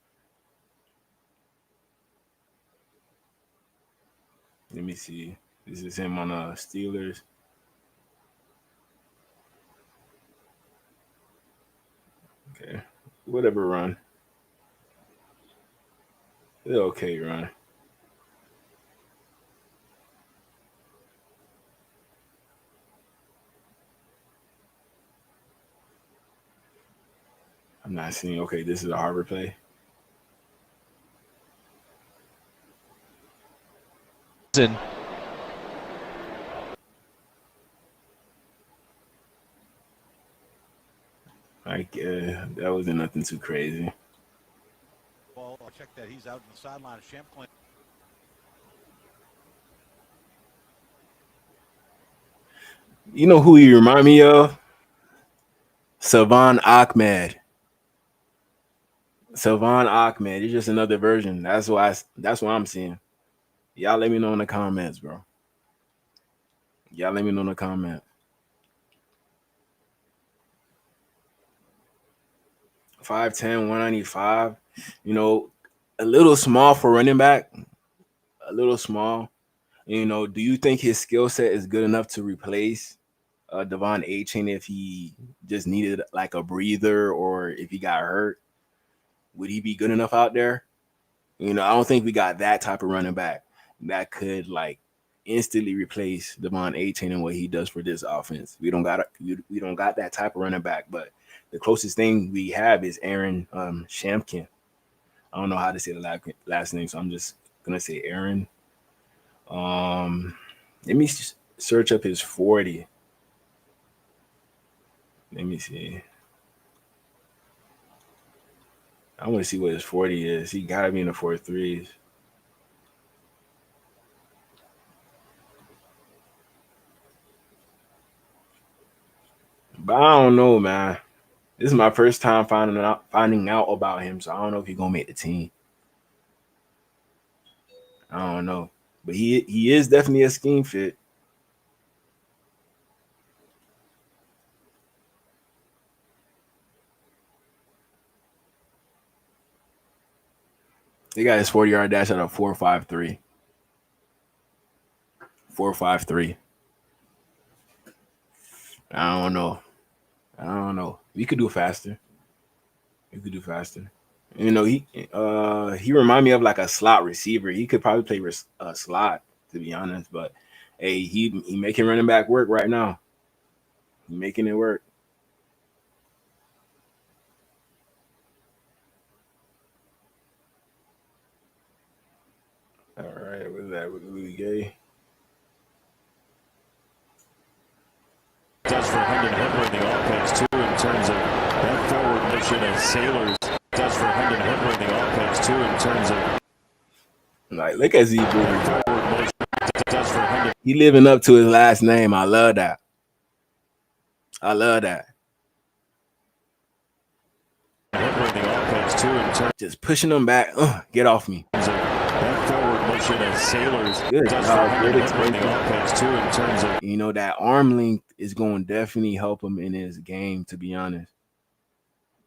Let me see. This is him on Steelers. Okay. Whatever run. Okay, run. I'm not seeing. Okay, this is a Harvard play. Like that wasn't nothing too crazy. Well, I'll check that he's out on the sideline. Champlain. You know who you remind me of? Savon Ahmed. Savon Ahmed. It's just another version. That's what I'm seeing. Y'all let me know in the comments, bro. Y'all let me know in the comments. 5'10", 195. You know, a little small for running back. A little small. You know, do you think his skill set is good enough to replace Devon A-Chain if he just needed like a breather or if he got hurt? Would he be good enough out there? You know, I don't think we got that type of running back that could like instantly replace Devon A-Chain and what he does for this offense. We don't got that type of running back, but the closest thing we have is Aaron Shampkin. I don't know how to say the last name, so I'm just gonna say Aaron. Let me search up his 40. Let me see. I want to see what his 40 is. He gotta be in the 4.3s. But I don't know, man. This is my first time finding out about him, so I don't know if he's gonna make the team. I don't know, but he is definitely a scheme fit. They got his 40-yard dash at a 4.53. 4.53. I don't know. We could do faster. You know, he remind me of like a slot receiver. He could probably play a slot, to be honest. But hey, he making running back work right now. He making it work. All right, what's that with Louis Gay? Does for Hendon Hooker in the offense too in terms of that forward mission as Sailors. Does for Hendon Hooker in the offense too in terms of Like, look at Z Booty. He living up to his last name. I love that. Just pushing them back. Get off me. that forward mission as Sailors. Good Does job. for Good Hendon Hooker in the offense too in terms of You know, that arm length is going to definitely help him in his game, to be honest.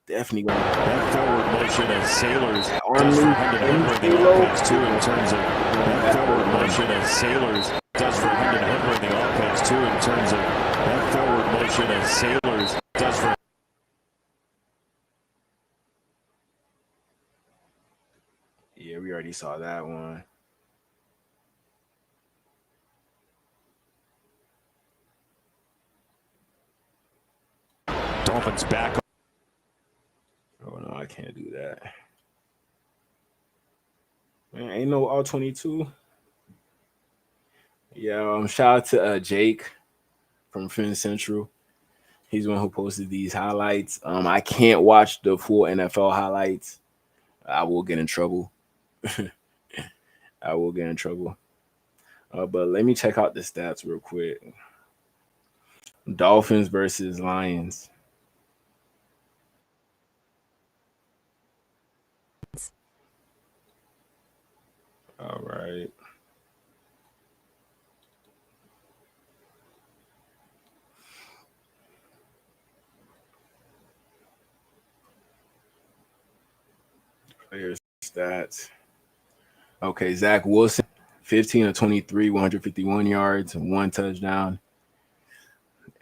Definitely going to. that forward motion as Sailors. That arm length in the offense too in terms of that forward motion as Sailors. Does for Hendon Hooker in the offense too in terms of that forward motion as Sailors. Does for Yeah, we already saw that one. Dolphins back. Oh, no, I can't do that. Man, ain't no all-22. Yeah, shout out to Jake from Fin Central. He's the one who posted these highlights. I can't watch the full NFL highlights. I will get in trouble. But let me check out the stats real quick. Dolphins versus Lions. All right. Players stats. Okay, Zach Wilson, 15 of 23, 151 yards, 1 touchdown.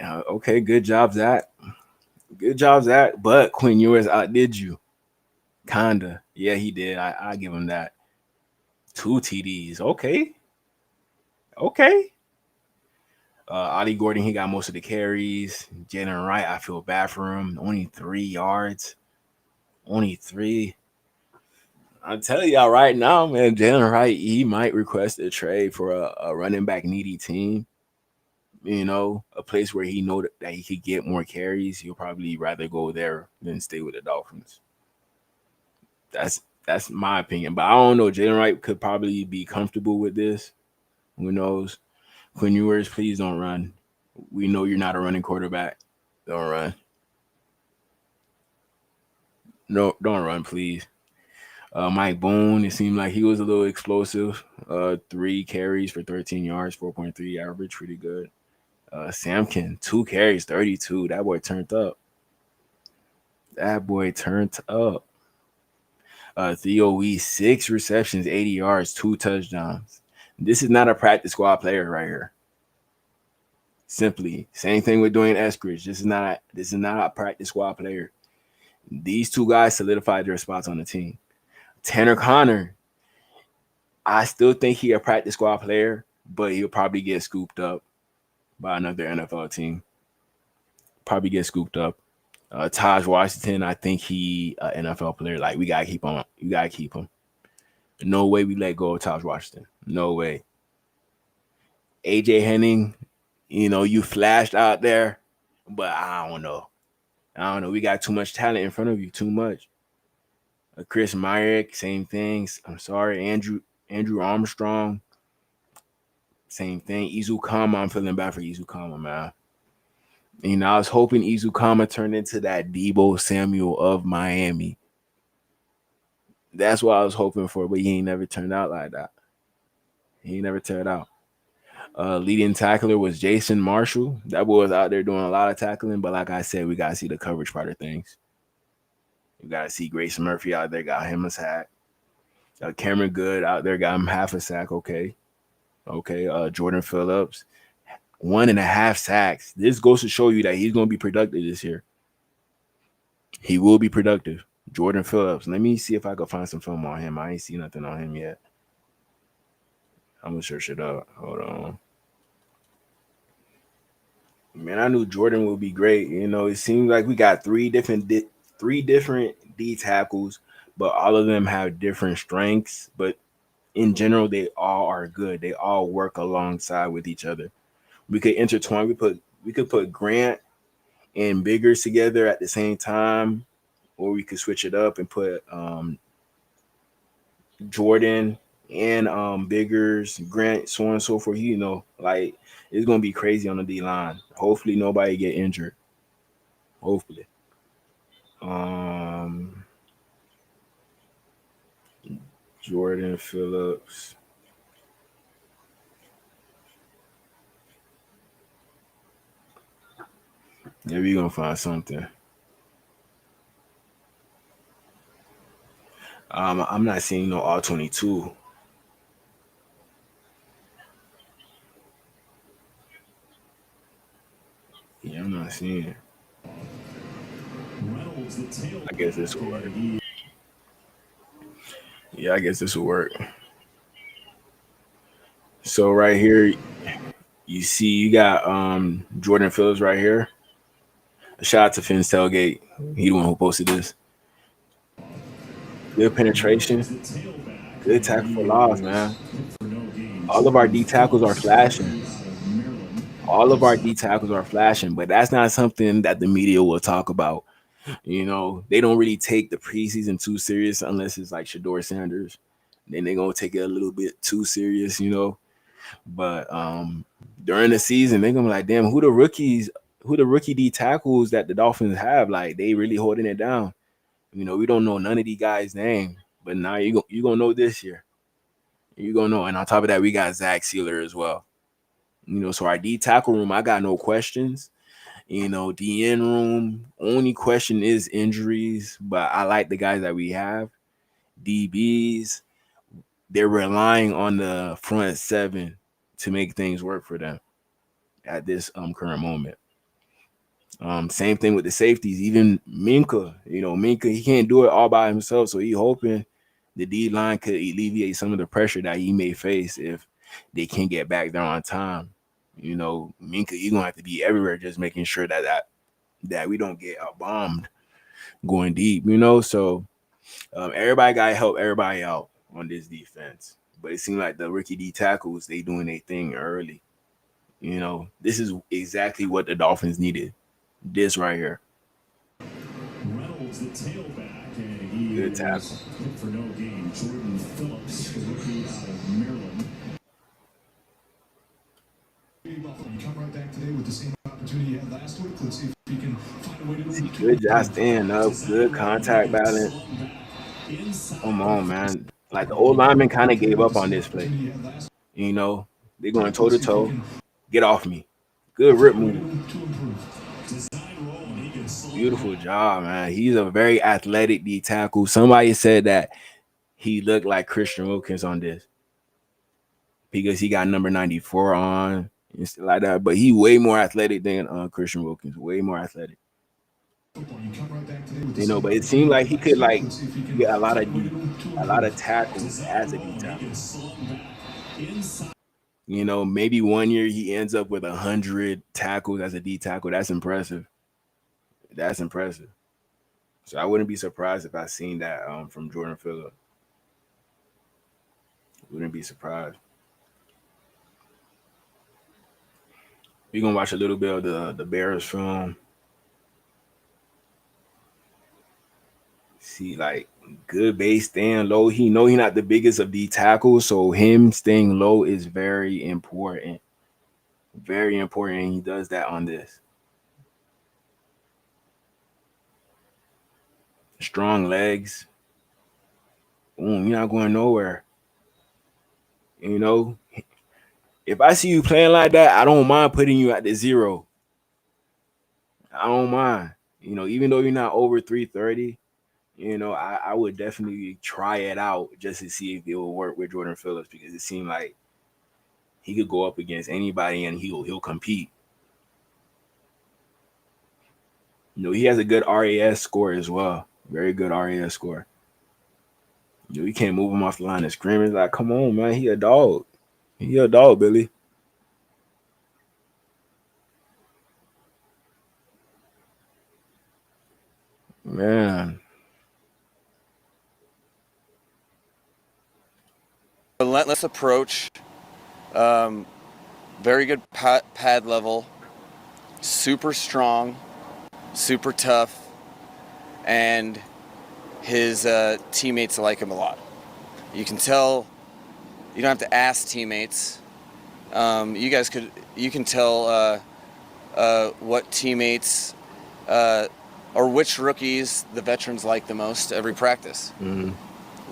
Okay, good job, Zach. Good job, Zach. But Quinn Ewers outdid you. Kinda. Yeah, he did. I give him that. 2 TDs. Okay. Okay. Ollie Gordon, he got most of the carries. Jalen Wright, I feel bad for him. Only 3 yards. Only 3. I'm telling y'all right now, man, Jalen Wright, he might request a trade for a running back needy team. You know, a place where he know that he could get more carries. He'll probably rather go there than stay with the Dolphins. That's my opinion. But I don't know. Jalen Wright could probably be comfortable with this. Who knows? Quinn Ewers, please don't run. We know you're not a running quarterback. Don't run. No, don't run, please. Mike Boone, it seemed like he was a little explosive. 3 carries for 13 yards, 4.3 average, pretty good. Samkin, 2 carries, 32. That boy turned up. That boy turned up. Theo Wee, 6 receptions, 80 yards, 2 touchdowns. This is not a practice squad player right here. Simply, same thing with Dwayne Eskridge. This is not a practice squad player. These 2 guys solidified their spots on the team. Tanner Connor, I still think he a practice squad player, but he'll probably get scooped up by another NFL team. Probably get scooped up. Taj Washington, I think he an NFL player. Like, we gotta keep him. You gotta keep him. No way we let go of Taj Washington. No way. AJ Henning, you know, you flashed out there, but I don't know. We got too much talent in front of you. Too much. Chris Myrick, same things. I'm sorry. Andrew Armstrong, same thing. Izukama, I'm feeling bad for Izukama, man. You know, I was hoping Izukama turned into that Deebo Samuel of Miami. That's what I was hoping for, but he ain't never turned out like that. He ain't never turned out. Leading tackler was Jason Marshall. That boy was out there doing a lot of tackling, but like I said, we got to see the coverage part of things. You got to see Grayson Murphy out there, got him a sack. Cameron Good out there, got him half a sack. Okay. Jordan Phillips, 1.5 sacks. This goes to show you that he's going to be productive this year. He will be productive. Jordan Phillips. Let me see if I can find some film on him. I ain't seen nothing on him yet. I'm going to search it up. Hold on. Man, I knew Jordan would be great. You know, it seems like we got 3 different D tackles, but all of them have different strengths. But in general, they all are good. They all work alongside with each other. We could intertwine. We could put Grant and Biggers together at the same time, or we could switch it up and put Jordan and Biggers, Grant, so on and so forth. You know, like, it's gonna be crazy on the D line. Hopefully, nobody get injured. Hopefully. Jordan Phillips. Yeah, we gonna find something. I'm not seeing no R22. Yeah, I'm not seeing it. I guess this will work. Yeah, I guess this will work. So right here, you see you got Jordan Phillips right here. A shout out to Finn's Tailgate. He the one who posted this. Good penetration. Good tackle for loss, man. All of our D tackles are flashing. But that's not something that the media will talk about. You know, they don't really take the preseason too serious unless it's like Shador Sanders. Then they're gonna take it a little bit too serious, you know. But during the season, they're gonna be like, damn, who the rookie D tackles that the Dolphins have? Like, they really holding it down. You know, we don't know none of these guys' names, but now you gonna know this year. You're gonna know. And on top of that, we got Zach Sealer as well. You know, so our D tackle room, I got no questions. You know, DN room, only question is injuries, but I like the guys that we have. DBs. They're relying on the front seven to make things work for them at this current moment. Same thing with the safeties. Even Minka, Minka, he can't do it all by himself. So he hoping the D line could alleviate some of the pressure that he may face if they can't get back there on time. Minka, you're gonna have to be everywhere, just making sure that we don't get bombed going deep. So everybody gotta help everybody out on this defense. But it seems like the rookie D tackles, they doing their thing early. This is exactly what the Dolphins needed. This right here. Reynolds, the tailback, and he Good tackle. hit for no gain. Jordan Phillips, rookie out of Maryland. Buffalo, come right back today with the same opportunity you had last week. Let's see if he can find a way to do it. Good job standing up. Good contact balance. Come on, man. Like the old lineman kind of gave up on this play. They're going toe to toe. Get off me. Good rip move. Beautiful job, man. He's a very athletic D tackle. Somebody said that he looked like Christian Wilkins on this because he got number 94 on and stuff like that. But he way more athletic than Christian Wilkins. Way more athletic. But it seemed like he could get a lot of tackles as a D tackle. Maybe one year he ends up with 100 tackles as a D tackle. That's impressive. That's impressive. So I wouldn't be surprised if I seen that from Jordan Phillips. Wouldn't be surprised. We're gonna watch a little bit of the Bears film. See, good base, staying low. He not the biggest of D tackles, so him staying low is very important. Very important, and he does that on this. Strong legs. Boom, you're not going nowhere. If I see you playing like that, I don't mind putting you at the 0. I don't mind. Even though you're not over 330, I would definitely try it out just to see if it will work with Jordan Phillips, because it seemed like he could go up against anybody and he'll compete. He has a good RAS score as well. Very good RAS score. You can't move him off the line of scrimmage. Like, come on, man. He a dog. He a dog, Billy. Man. Relentless approach. Very good pad level. Super strong. Super tough. And his teammates like him a lot. You can tell. You don't have to ask teammates. You can tell what teammates or which rookies the veterans like the most every practice. Mm-hmm.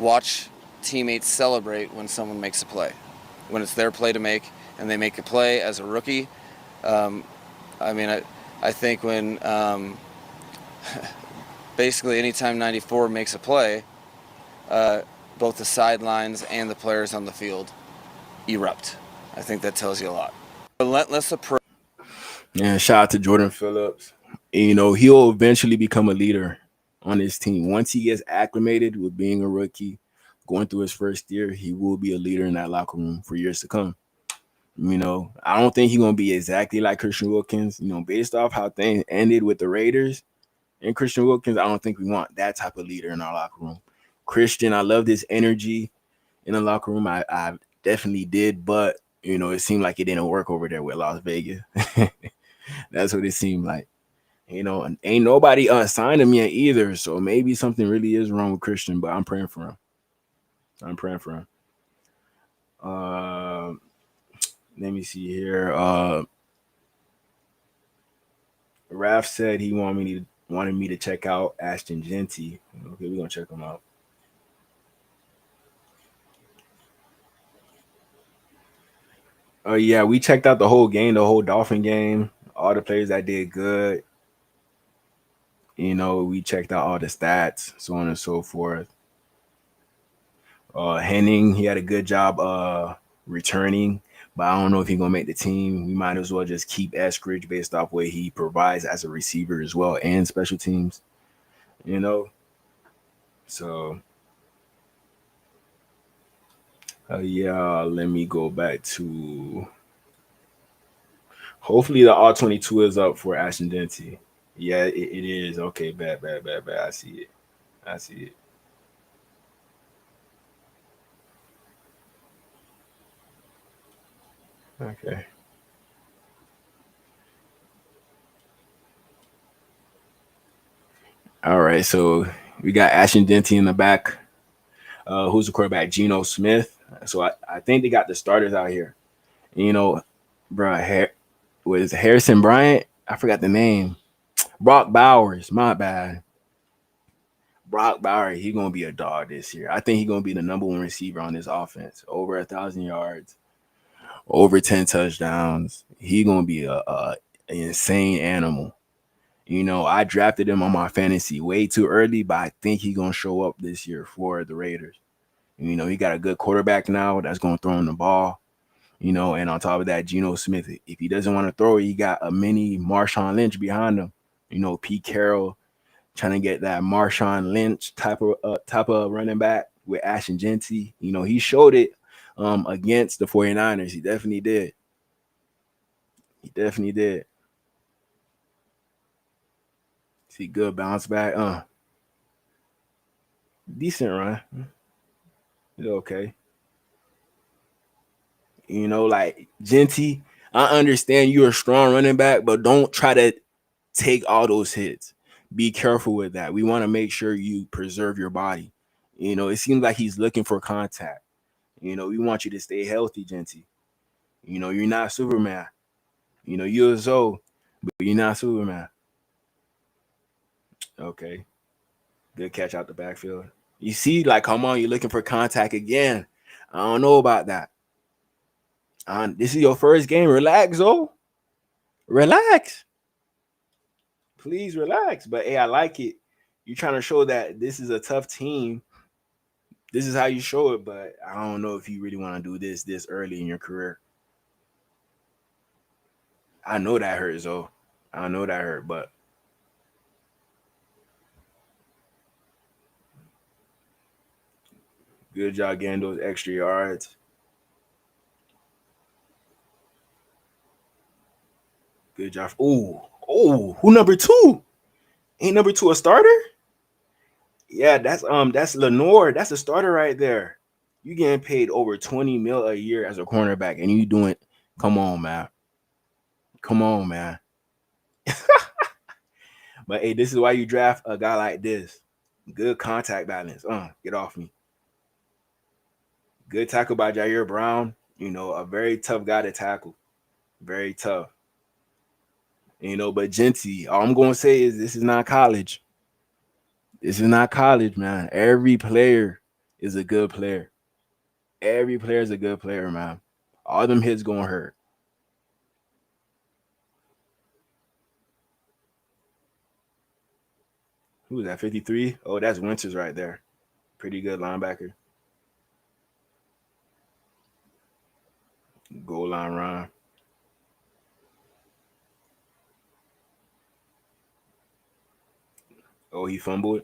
Watch teammates celebrate when someone makes a play, when it's their play to make, and they make a play as a rookie. I think when basically anytime 94 makes a play, both the sidelines and the players on the field erupt. I think that tells you a lot. Relentless approach. Yeah, shout out to Jordan Phillips. He'll eventually become a leader on his team. Once he gets acclimated with being a rookie, going through his first year, he will be a leader in that locker room for years to come. I don't think he's going to be exactly like Christian Wilkins. Based off how things ended with the Raiders and Christian Wilkins, I don't think we want that type of leader in our locker room. Christian, I love this energy in the locker room. I definitely did, but, it seemed like it didn't work over there with Las Vegas. That's what it seemed like. Ain't nobody signed him yet either, so maybe something really is wrong with Christian, but I'm praying for him. Let me see here. Raph said he wanted me to check out Ashton Genty. Okay, we're gonna check him out. Yeah, we checked out the whole game, the whole Dolphin game, all the players that did good. We checked out all the stats, so on and so forth. Henning, he had a good job returning, but I don't know if he's gonna make the team. We might as well just keep Eskridge based off what he provides as a receiver as well and special teams. You know, so yeah. Let me go back to. Hopefully the R22 is up for Ashton Denty. Yeah, it is. Okay, bad. I see it. Okay. All right, so we got Ashton Denty in the back. Who's the quarterback? Geno Smith. So I think they got the starters out here. You know, bro, was Harrison Bryant? I forgot the name. Brock Bowers. My bad. Brock Bowers, he gonna be a dog this year. I think he gonna be the number 1 receiver on this offense. Over 1,000 yards, over 10 touchdowns. He gonna be an insane animal. You know, I drafted him on my fantasy way too early, but I think he's gonna show up this year for the Raiders. You know, he got a good quarterback now that's gonna throw him the ball. You know, and on top of that, Geno Smith, if he doesn't want to throw it, he got a mini Marshawn Lynch behind him. You know, Pete Carroll trying to get that Marshawn Lynch type of running back with Ashton Denty. You know, he showed it against the 49ers. He definitely did. See, good bounce back. Decent run. It's okay. You know, like Genty, I understand you're a strong running back, but don't try to take all those hits. Be careful with that. We want to make sure you preserve your body. You know, it seems like he's looking for contact. You know, we want you to stay healthy, Genty. You know, you're not Superman. You know, you're Zoe, but you're not Superman. Okay. Good catch out the backfield. You see, like, come on, you're looking for contact again. I don't know about that. This is your first game. Relax, Zoe. Relax. Please relax. But hey, I like it. You're trying to show that this is a tough team. This is how you show it, but I don't know if you really want to do this early in your career. I know that hurts, though. I know that hurt, but good job getting those extra yards. Good job. Oh, who number 2? Ain't number 2 a starter? Yeah, that's Lenore. That's a starter right there. You getting paid over 20 mil a year as a cornerback, and you doing. Come on, man. But hey, this is why you draft a guy like this. Good contact balance. Get off me. Good tackle by Jair Brown. You know, a very tough guy to tackle. Very tough. You know, but Genty, all I'm going to say is this is not college. This is not college, man. Every player is a good player. Every player is a good player, man. All them hits going to hurt. Who was that, 53? Oh, that's Winters right there. Pretty good linebacker. Goal line run. Oh, he fumbled.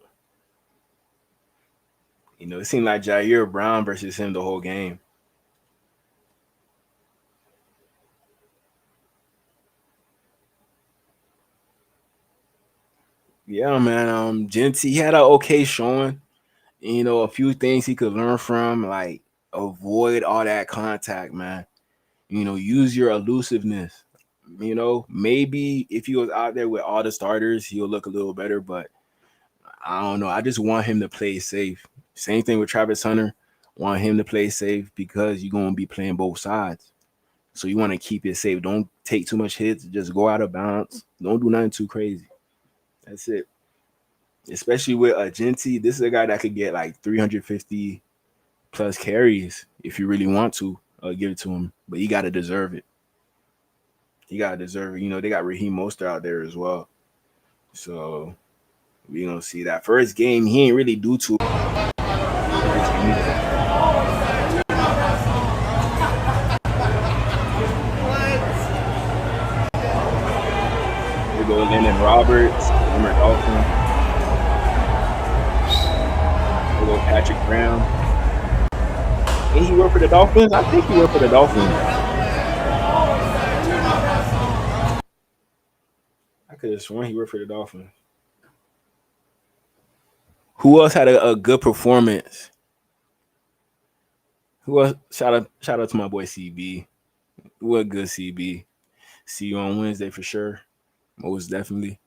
You know, it seemed like Jair Brown versus him the whole game. Yeah, man. Genty, he had an okay showing. You know, a few things he could learn from, like avoid all that contact, man. You know, use your elusiveness. You know, maybe if he was out there with all the starters, he'll look a little better, but I don't know. I just want him to play safe. Same thing with Travis Hunter. Want him to play safe because you're going to be playing both sides. So you want to keep it safe. Don't take too much hits. Just go out of bounds. Don't do nothing too crazy. That's it. Especially with a Genty, this is a guy that could get like 350 plus carries if you really want to give it to him. But you got to deserve it. You got to deserve it. You know, they got Raheem Mostert out there as well. So we're going to see that. First game, he ain't really do too much. Landon Roberts, former Dolphin. We'll go Patrick Graham. Ain't he work for the Dolphins? I think he worked for the Dolphins. I could have sworn he worked for the Dolphins. Who else had a good performance? Who else? Shout out to my boy CB. What good CB. See you on Wednesday for sure. Most definitely.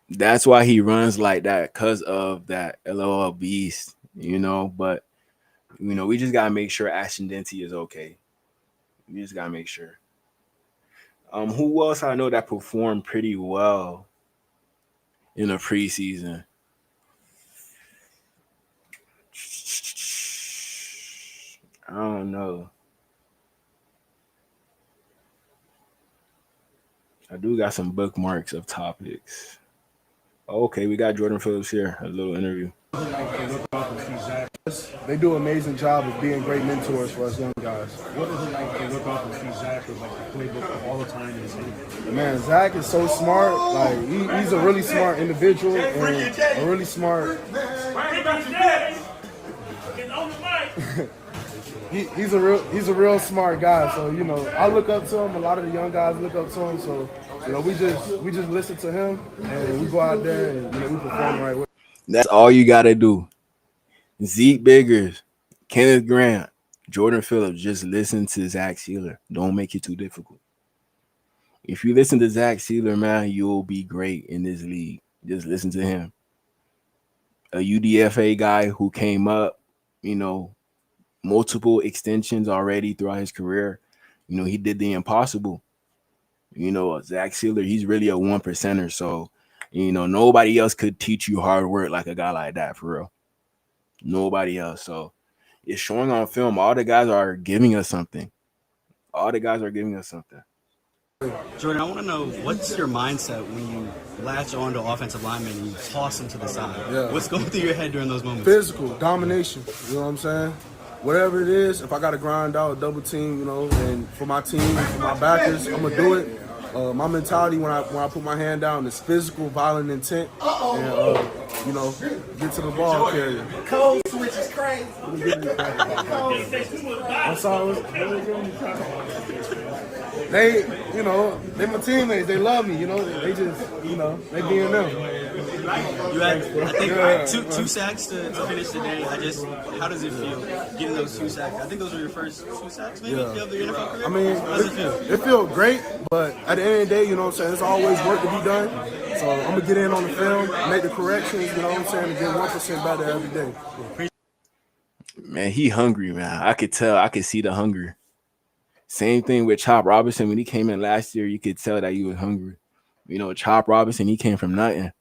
That's why he runs like that, because of that LOL beast, you know. But you know, we just gotta make sure Ashton Denty is okay. We just gotta make sure. Who else I know that performed pretty well in the preseason? I don't know. I do got some bookmarks of topics. Okay, we got Jordan Phillips here. A little interview. They do an amazing job of being great mentors for us young guys. What is it like to look up and see Zach with like the playbook all the time in his hand? Man, Zach is so smart. Like he's a really smart individual and a really smart. He's a real smart guy. So you know, I look up to him. A lot of the young guys look up to him. So you know, we just listen to him and we go out there and you know we perform the right way. That's all you gotta do. Zeke Biggers, Kenneth Grant, Jordan Phillips, just listen to Zach Sealer. Don't make it too difficult. If you listen to Zach Sealer, man, you'll be great in this league. Just listen to him. A UDFA guy who came up, you know, multiple extensions already throughout his career. You know, he did the impossible. You know, Zach Sealer, he's really a 1%er. So, you know, nobody else could teach you hard work like a guy like that, for real. Nobody else. So it's showing on film. All the guys are giving us something. Jordan, I want to know, what's your mindset when you latch on to offensive linemen and you toss them to the side? Yeah. What's going through your head during those moments? Physical, domination. You know what I'm saying? Whatever it is, if I got to grind out a double team, you know, and for my team, for my backers, I'm going to do it. My mentality when I put my hand down is physical, violent intent, and you know, get to the ball carrier. Code switch is crazy. I'm sorry. They, you know, they my teammates. They love me. You know, they just, you know, they being them. You had, I think, two sacks to finish the day. How does it feel getting those 2 sacks? I think those were your first 2 sacks, maybe, of your NFL career? I mean, how does it feel? It feels great, but at the end of the day, you know what I'm saying, there's always work to be done. So I'm going to get in on the film, make the corrections, you know what I'm saying, and get 1% better every day. Man, he hungry, man. I could tell. I could see the hunger. Same thing with Chop Robinson. When he came in last year, you could tell that he was hungry. You know, Chop Robinson, he came from nothing.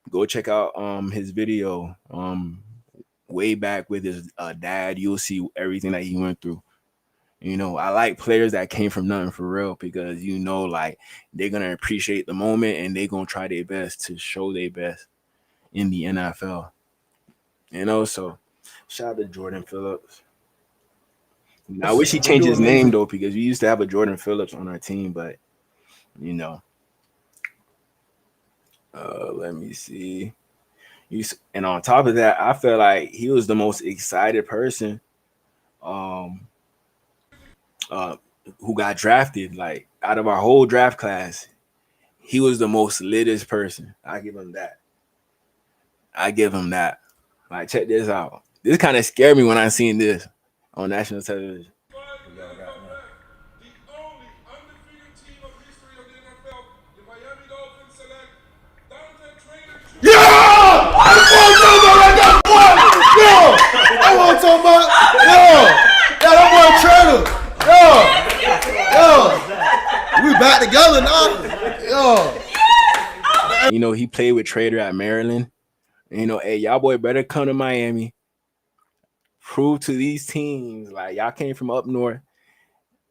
Go check out his video way back with his dad. You'll see everything that he went through. You know, I like players that came from nothing, for real, because, you know, like, they're going to appreciate the moment and they're going to try their best to show their best in the NFL. You know, so shout out to Jordan Phillips. I wish he changed his name, though, because we used to have a Jordan Phillips on our team, but, you know. Let me see. And on top of that, I feel like he was the most excited person who got drafted. Like, out of our whole draft class, he was the most litest person. I give him that. Like, check this out. This kind of scared me when I seen this on national television. I want to talk about that boy Trader. We back together now. You know, he played with Trader at Maryland. You know, hey, y'all boy better come to Miami. Prove to these teams, like, y'all came from up north.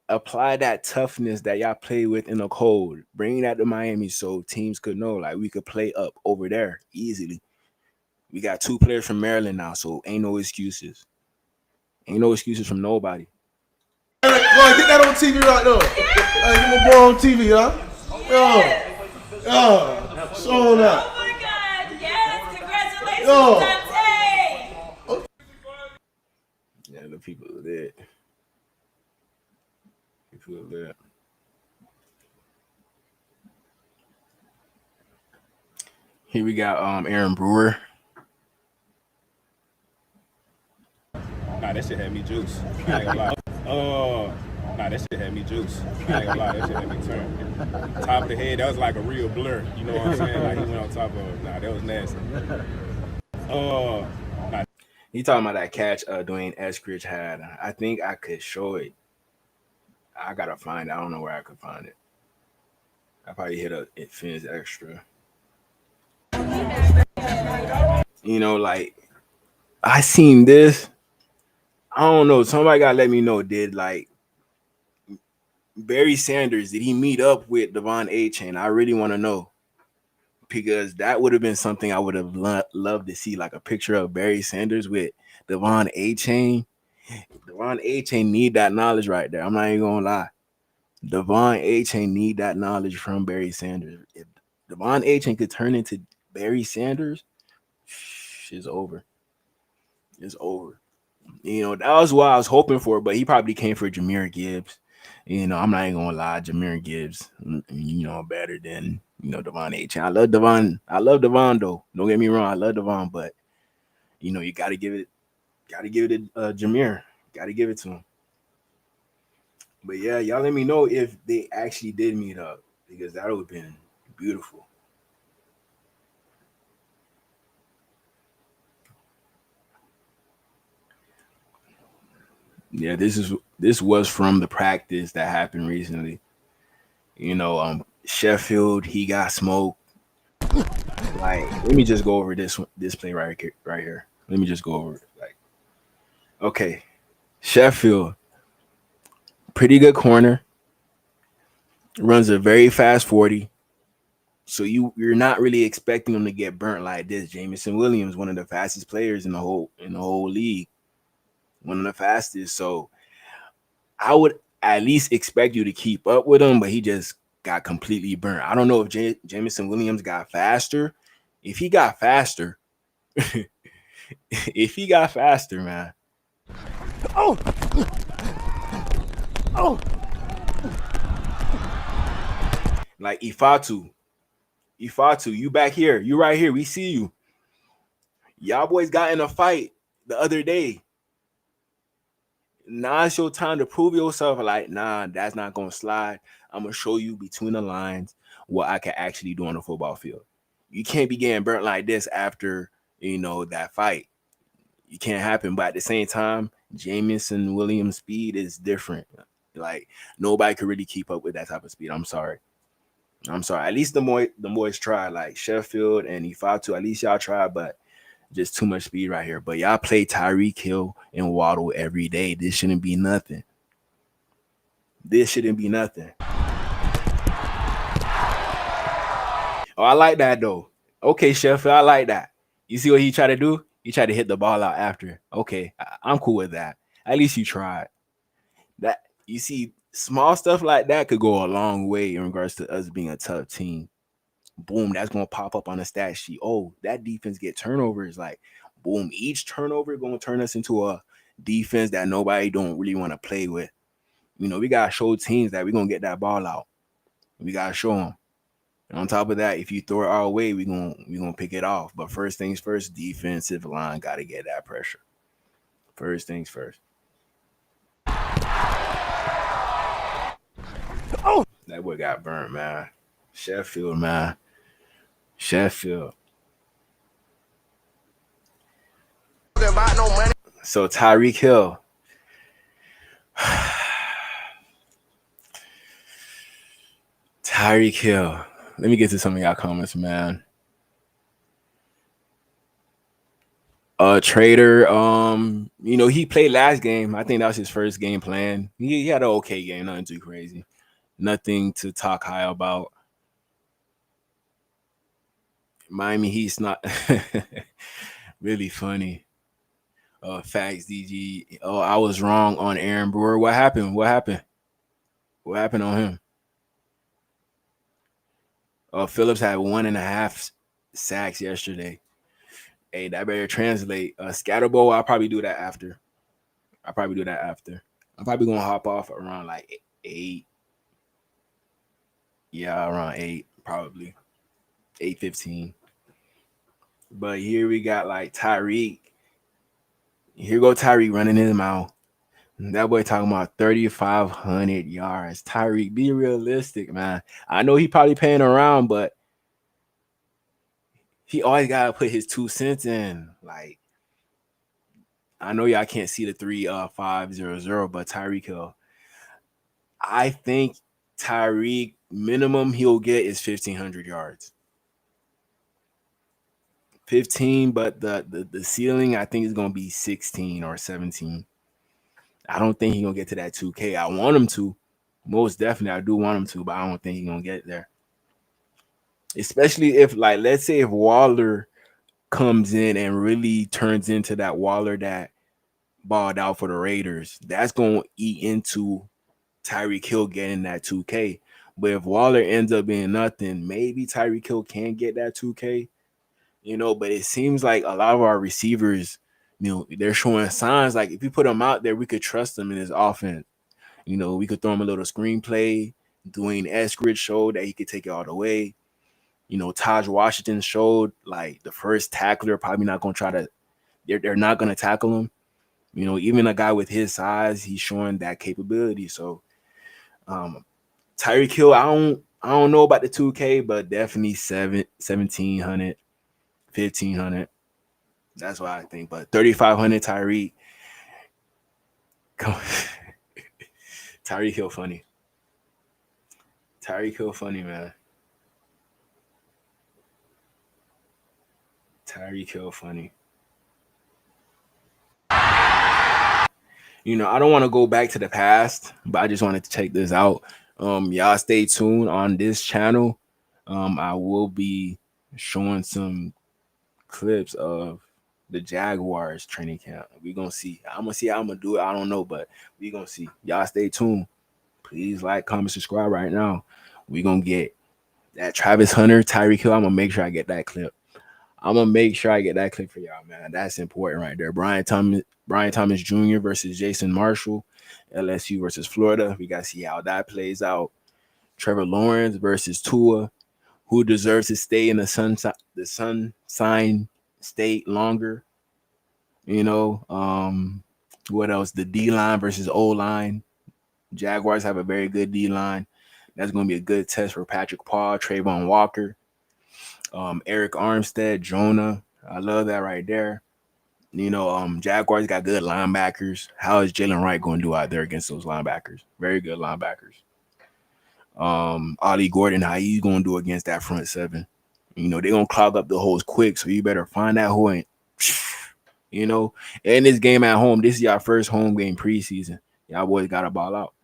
Apply that toughness that y'all play with in the cold. Bring that to Miami so teams could know, like, we could play up over there easily. We got 2 players from Maryland now, so ain't no excuses. Ain't no excuses from nobody. Go ahead, get that on TV right now. Get my boy on TV, huh? Showing up. Oh my God! Yes, congratulations, Yo. Dante. Yeah, the people are there. People are there. Here we got Aaron Brewer. Nah, that shit had me juice. I ain't gonna lie. Nah, that shit had me juice. I ain't gonna lie, that shit had me turn. Top of the head, that was like a real blur. You know what I'm saying? Like he went on top of. Nah, that was nasty. Nah. He talking about that catch Dwayne Eskridge had. I think I could show it. I gotta find it. I don't know where I could find it. I probably hit it Fins Extra. You know, like I seen this. I don't know. Somebody gotta let me know. Did like Barry Sanders, did he meet up with Devon A-Chain? I really want to know, because that would have been something I would have loved to see, like a picture of Barry Sanders with Devon A-Chain. Devon A-Chain need that knowledge right there. I'm not even gonna lie. Devon A-Chain need that knowledge from Barry Sanders. If Devon A-Chain could turn into Barry Sanders, it's over. It's over. You know, that was what I was hoping for, but he probably came for Jahmyr Gibbs. You know, I'm not even gonna lie, Jahmyr Gibbs, you know, better than, you know, Devon A-Chain. I love Devon though. Don't get me wrong, I love Devon, but you know, you gotta give it to Jahmyr. Gotta give it to him. But yeah, y'all let me know if they actually did meet up, because that would have been beautiful. Yeah, this was from the practice that happened recently. You know, Sheffield, he got smoked. Like, let me just go over this play right here. Let me just go over it. Like, okay, Sheffield, pretty good corner, runs a very fast 40. So you're not really expecting him to get burnt like this. Jamison Williams, one of the fastest players in the whole league, one of the fastest. So I would at least expect you to keep up with him, but he just got completely burnt. I don't know if Jamison Williams got faster. If he got faster, man. Oh. Like Ifatu, you back here. You right here. We see you. Y'all boys got in a fight the other day. Now it's your time to prove yourself. Like, nah, that's not gonna slide. I'm gonna show you between the lines what I can actually do on the football field. You can't be getting burnt like this after, you know, that fight. You can't happen. But at the same time, Jamison Williams' speed is different. Like, nobody could really keep up with that type of speed. I'm sorry. At least the boys tried. Like Sheffield and Ifatu, at least y'all tried, but just too much speed right here. But y'all play Tyreek Hill and Waddle every day. This shouldn't be nothing. Oh, I like that though. Okay, Sheffield, I like that. You see what he tried to do? He tried to hit the ball out after. Okay, I'm cool with that. At least you tried. That, you see, small stuff like that could go a long way in regards to us being a tough team. Boom, that's going to pop up on the stat sheet. Oh, that defense get turnovers. Like, boom, each turnover going to turn us into a defense that nobody don't really want to play with. You know, we got to show teams that we're going to get that ball out. We got to show them. And on top of that, if you throw it our way, we're gonna pick it off. But first things first, defensive line got to get that pressure. First things first. Oh, that boy got burnt, man. Sheffield, man. Sheffield. So Tyreek Hill. Tyreek Hill. Let me get to some of y'all comments, man. Trader, you know, he played last game. I think that was his first game plan. He had an okay game, nothing too crazy. Nothing to talk high about. Miami Heat's not really funny. Facts, DG. Oh, I was wrong on Aaron Brewer. What happened? What happened on him? Phillips had 1.5 sacks yesterday. Hey, that better translate. Scatterbo, I'll probably do that after. I'm probably gonna hop off around like 8. Yeah, around 8, probably 8:15. But here we got like Tyreek. Here go Tyreek running his mouth. That boy talking about 3,500 yards. Tyreek, be realistic, man. I know he probably paying around, but he always gotta put his 2 cents in. Like, I know y'all can't see the 3,500, but Tyreek Hill. I think Tyreek minimum he'll get is 1,500 yards. 15, but the ceiling I think is gonna be 16 or 17. I don't think he's gonna get to that 2K. I want him to. Most definitely, I do want him to, but I don't think he's gonna get there. Especially if, like, let's say if Waller comes in and really turns into that Waller that balled out for the Raiders, that's gonna eat into Tyreek Hill getting that 2K. But if Waller ends up being nothing, maybe Tyreek Hill can get that 2K. But it seems like a lot of our receivers, they're showing signs like if you put them out there, we could trust them in his offense. We could throw him a little screenplay. Dwayne Eskridge showed that he could take it all the way. Taj Washington showed like the first tackler probably not going to try to, they're not going to tackle him. Even a guy with his size, he's showing that capability. So Tyreek Hill, I don't know about the 2K, but definitely 1,700. 1,500. That's what I think. But 3,500 Tyreek. Tyreek Hill funny. Tyreek Hill funny, man. Tyreek Hill funny. I don't want to go back to the past, but I just wanted to check this out. Y'all stay tuned on this channel. I will be showing some clips of the Jaguars training camp. We're gonna see. I'm gonna see how I'm gonna do it. I don't know, but we're gonna see. Y'all stay tuned. Please like, comment, subscribe right now. We're gonna get that Travis Hunter, Tyreek Hill. I'm gonna make sure I get that clip. I'm gonna make sure I get that clip for y'all, man. That's important right there. Brian Thomas Jr. versus Jason Marshall, LSU versus Florida. We gotta see how that plays out. Trevor Lawrence versus Tua. Who deserves to stay in the sunshine state longer? What else? The D-line versus O-line. Jaguars have a very good D-line. That's going to be a good test for Patrick Paul, Trayvon Walker, Eric Armstead, Jonah. I love that right there. Jaguars got good linebackers. How is Jalen Wright going to do out there against those linebackers? Very good linebackers. Ollie Gordon, how you gonna do against that front seven? They're gonna clog up the holes quick, so you better find that hole and and this game at home. This is your first home game preseason. Y'all boys gotta ball out.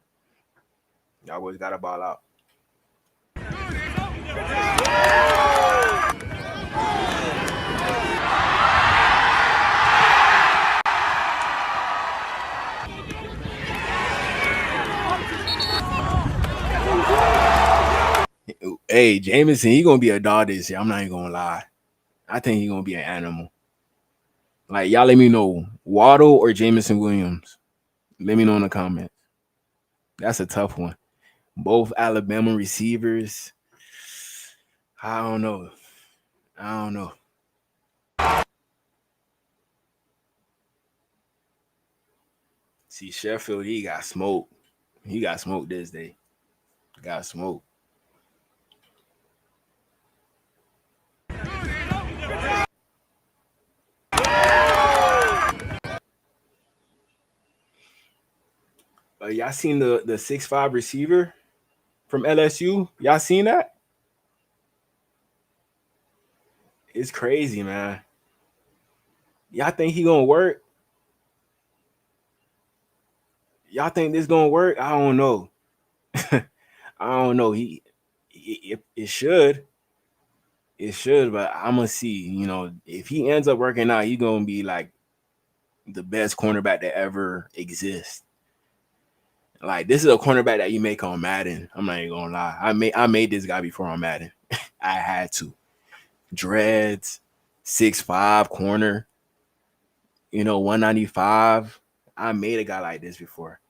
Hey, Jameson, he gonna be a dog this year. I'm not even gonna lie. I think he gonna be an animal. Like, y'all let me know, Waddle or Jameson Williams. Let me know in the comments. That's a tough one. Both Alabama receivers. I don't know. See, Sheffield, he got smoked. He got smoked this day. Got smoked. Y'all seen the 6'5" receiver from LSU? Y'all seen that? It's crazy, man. Y'all think he gonna work? Y'all think this gonna work? I don't know. I don't know. It should. It should, but I'm gonna see. If he ends up working out, he's gonna be like the best cornerback that ever exists. Like, this is a cornerback that you make on Madden. I'm not even gonna lie. I made this guy before on Madden. I had to. Dreads, 6'5" corner, 195. I made a guy like this before.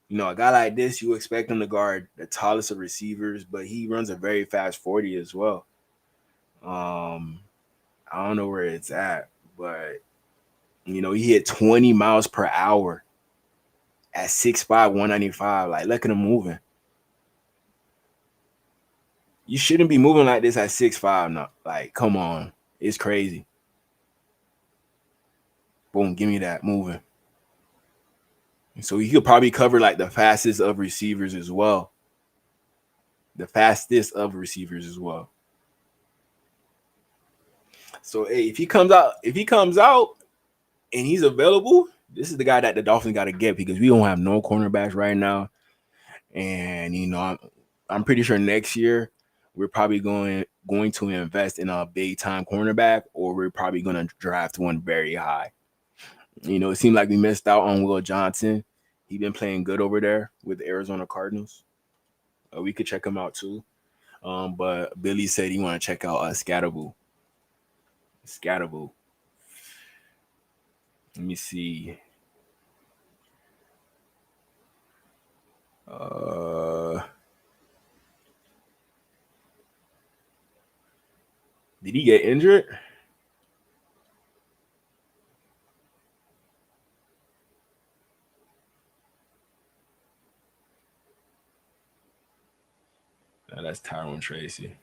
A guy like this, you expect him to guard the tallest of receivers, but he runs a very fast 40 as well. I don't know where it's at, but he hit 20 miles per hour at 6'5", 195. Like, look at him moving. You shouldn't be moving like this at 6'5". No, like, come on. It's crazy. Boom, give me that moving. So he could probably cover like the fastest of receivers as well. The fastest of receivers as well. So hey, if he comes out and he's available, this is the guy that the Dolphins got to get, because we don't have no cornerbacks right now. And I'm pretty sure next year we're probably going to invest in a big time cornerback, or we're probably going to draft one very high. It seemed like we missed out on Will Johnson. He's been playing good over there with the Arizona Cardinals. We could check him out too. But Billy said he want to check out Scatterboo. Let me see. Did he get injured? No, that's Tyrone Tracy.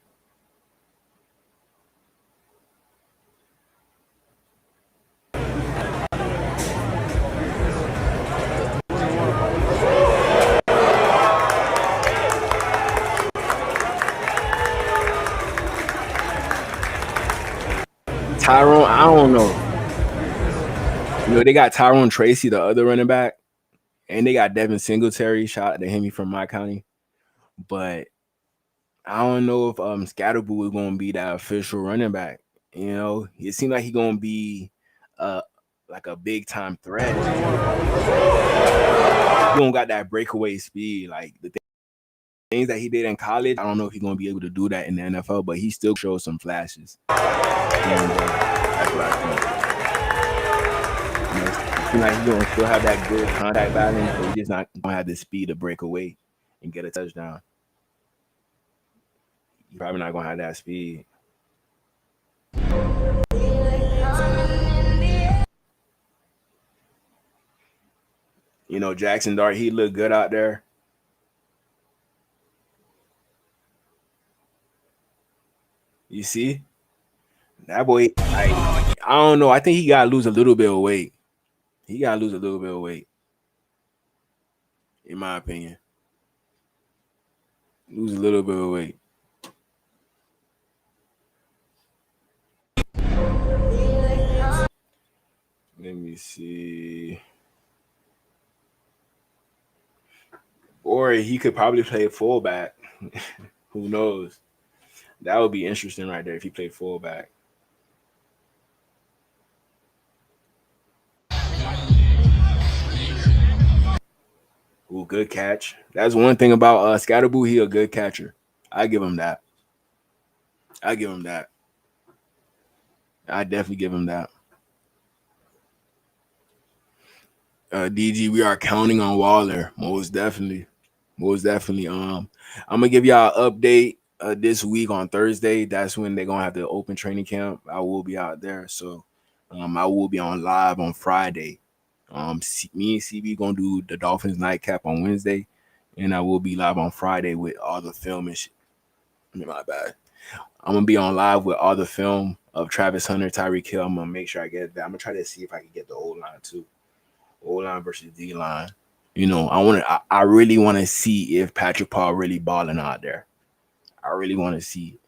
Tyrone, I don't know. They got Tyrone Tracy, the other running back, and they got Devin Singletary. Shout out to him from my county. But I don't know if Scatterboo is gonna be that official running back. It seems like he's gonna be like a big time threat. He don't got that breakaway speed, like the things that he did in college. I don't know if he's gonna be able to do that in the NFL, but he still shows some flashes. And that's what I think. It seems like he's gonna still have that good contact balance, but he's just not gonna have the speed to break away and get a touchdown. He's probably not gonna have that speed. Jackson Dart, he looked good out there. You see? That boy, I don't know. I think he gotta lose a little bit of weight. In my opinion. Lose a little bit of weight. Let me see. Or he could probably play fullback. Who knows? That would be interesting right there if he played fullback. Ooh, good catch. That's one thing about Scatterboo. He a good catcher. I give him that. I definitely give him that. DG, we are counting on Waller. Most definitely. I'm gonna give y'all an update this week on Thursday. That's when they're gonna have the open training camp. I will be out there, so I will be on live on Friday. Me and CB gonna do the Dolphins nightcap on Wednesday, and I will be live on Friday with all the film and shit. My bad. I'm gonna be on live with all the film of Travis Hunter, Tyreek Hill. I'm gonna make sure I get that. I'm gonna try to see if I can get the O-line too. O-line versus D-line. I really want to see if Patrick Paul really balling out there. I really want to see.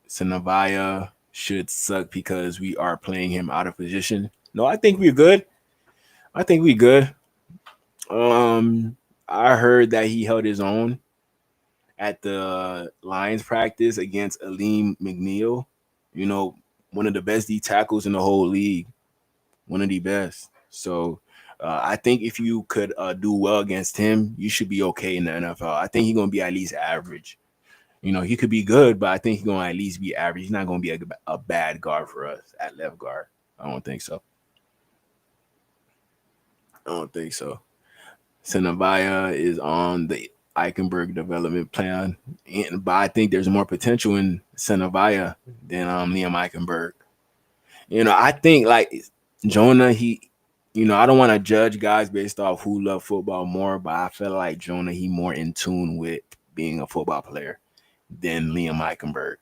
Sanavaya should suck because we are playing him out of position. No, I think we're good. I heard that he held his own at the Lions practice against Aleem McNeil. One of the best D tackles in the whole league. One of the best. So I think if you could do well against him, you should be okay in the NFL. I think he's gonna be at least average. You know, he could be good, but I think he's gonna at least be average. He's not gonna be a bad guard for us at left guard. I don't think so. I don't think so. Sanavaya is on the Eichenberg development plan, but I think there's more potential in Sanavaya than Liam Eichenberg. You know, I think like Jonah, I don't want to judge guys based off who love football more, but I feel like Jonah, he more in tune with being a football player than Liam Eichenberg.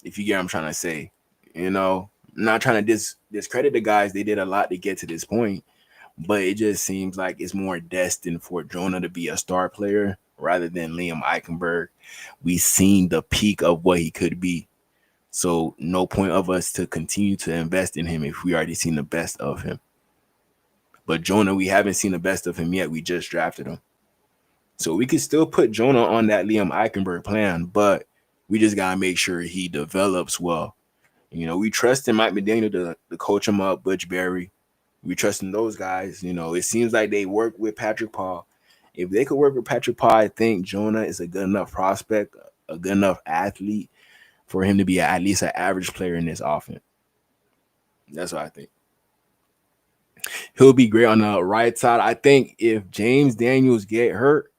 If you get what I'm trying to say, I'm not trying to discredit the guys. They did a lot to get to this point, but it just seems like it's more destined for Jonah to be a star player rather than Liam Eichenberg. We've seen the peak of what he could be. So no point of us to continue to invest in him if we already seen the best of him. But Jonah, we haven't seen the best of him yet. We just drafted him. So we could still put Jonah on that Liam Eichenberg plan, but we just got to make sure he develops well. We trust in Mike McDaniel to coach him up, Butch Berry. We trust in those guys. It seems like they work with Patrick Paul. If they could work with Patrick Paul, I think Jonah is a good enough prospect, a good enough athlete for him to be at least an average player in this offense. That's what I think. He'll be great on the right side. I think if James Daniels get hurt,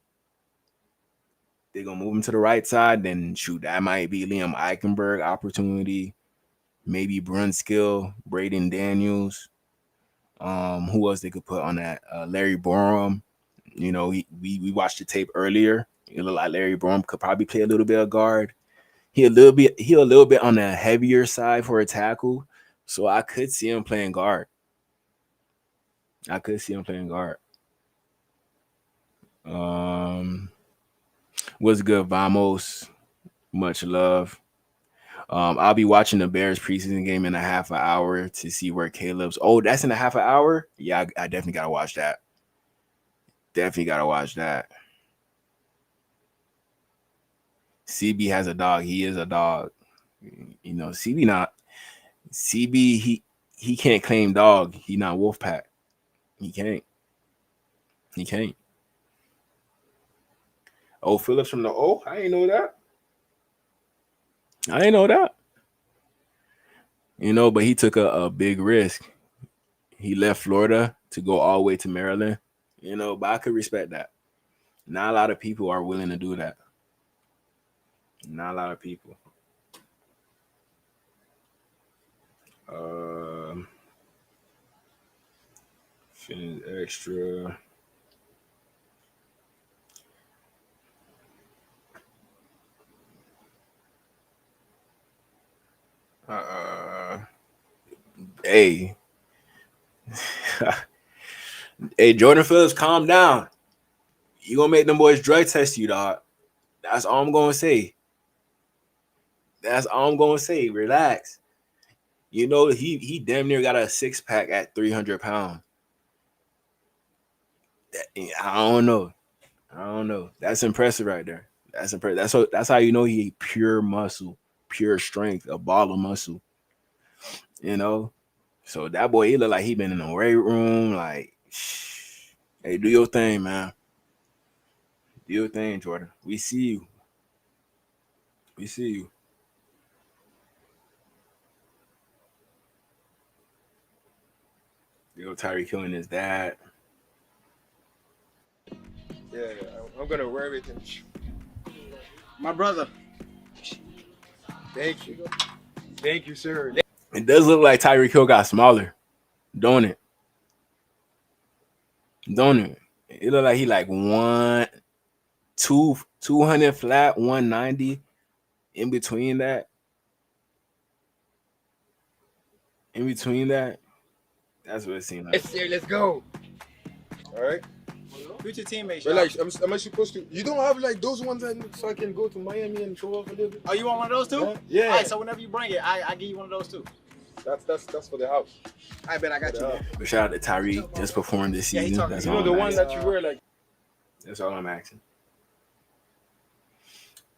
they're going to move him to the right side. Then, shoot, that might be Liam Eichenberg opportunity. Maybe Brunskill, Braden Daniels. Who else they could put on that? Larry Borum. We watched the tape earlier. It looked like Larry Borum could probably play a little bit of guard. He a little bit on the heavier side for a tackle, so I could see him playing guard. What's good, Vamos? Much love. I'll be watching the Bears preseason game in a half an hour to see where Caleb's. Oh, that's in a half an hour? Yeah, I definitely gotta watch that. CB has a dog. He is a dog. CB he can't claim dog. He not Wolfpack. He can't. Oh, Phillips from the O? I ain't know that. But he took a big risk. He left Florida to go all the way to Maryland. But I could respect that. Not a lot of people are willing to do that. Not a lot of people. Finish extra. Hey. Hey, Jordan Phillips, calm down. You gonna make them boys drug test you, dog. That's all I'm gonna say. Relax. He damn near got a 6-pack at 300 pounds. I don't know. That's impressive right there. That's how you know he pure muscle, pure strength, a ball of muscle. So that boy, he look like he been in the weight room. Like, hey, do your thing, man. Do your thing, Jordan. We see you. Yo, Tyreek killing his dad. Yeah, I'm gonna wear it. My brother. Thank you, sir. It does look like Tyreek Hill got smaller, don't it? It look like he like 200 flat, 190 in between that. That's what it seemed like. Yes, sir, let's go. All right. Who's your teammates? Relax. Am I supposed to? You don't have like those ones so I can go to Miami and show off a little bit? Oh, you want one of those too? Yeah. All right, so whenever you bring it, I give you one of those too. That's for the house. I bet I got you. But shout out to Tyreek, just performed this season. Yeah, That's You all know the I'm one asking. that you wear like. That's all I'm asking.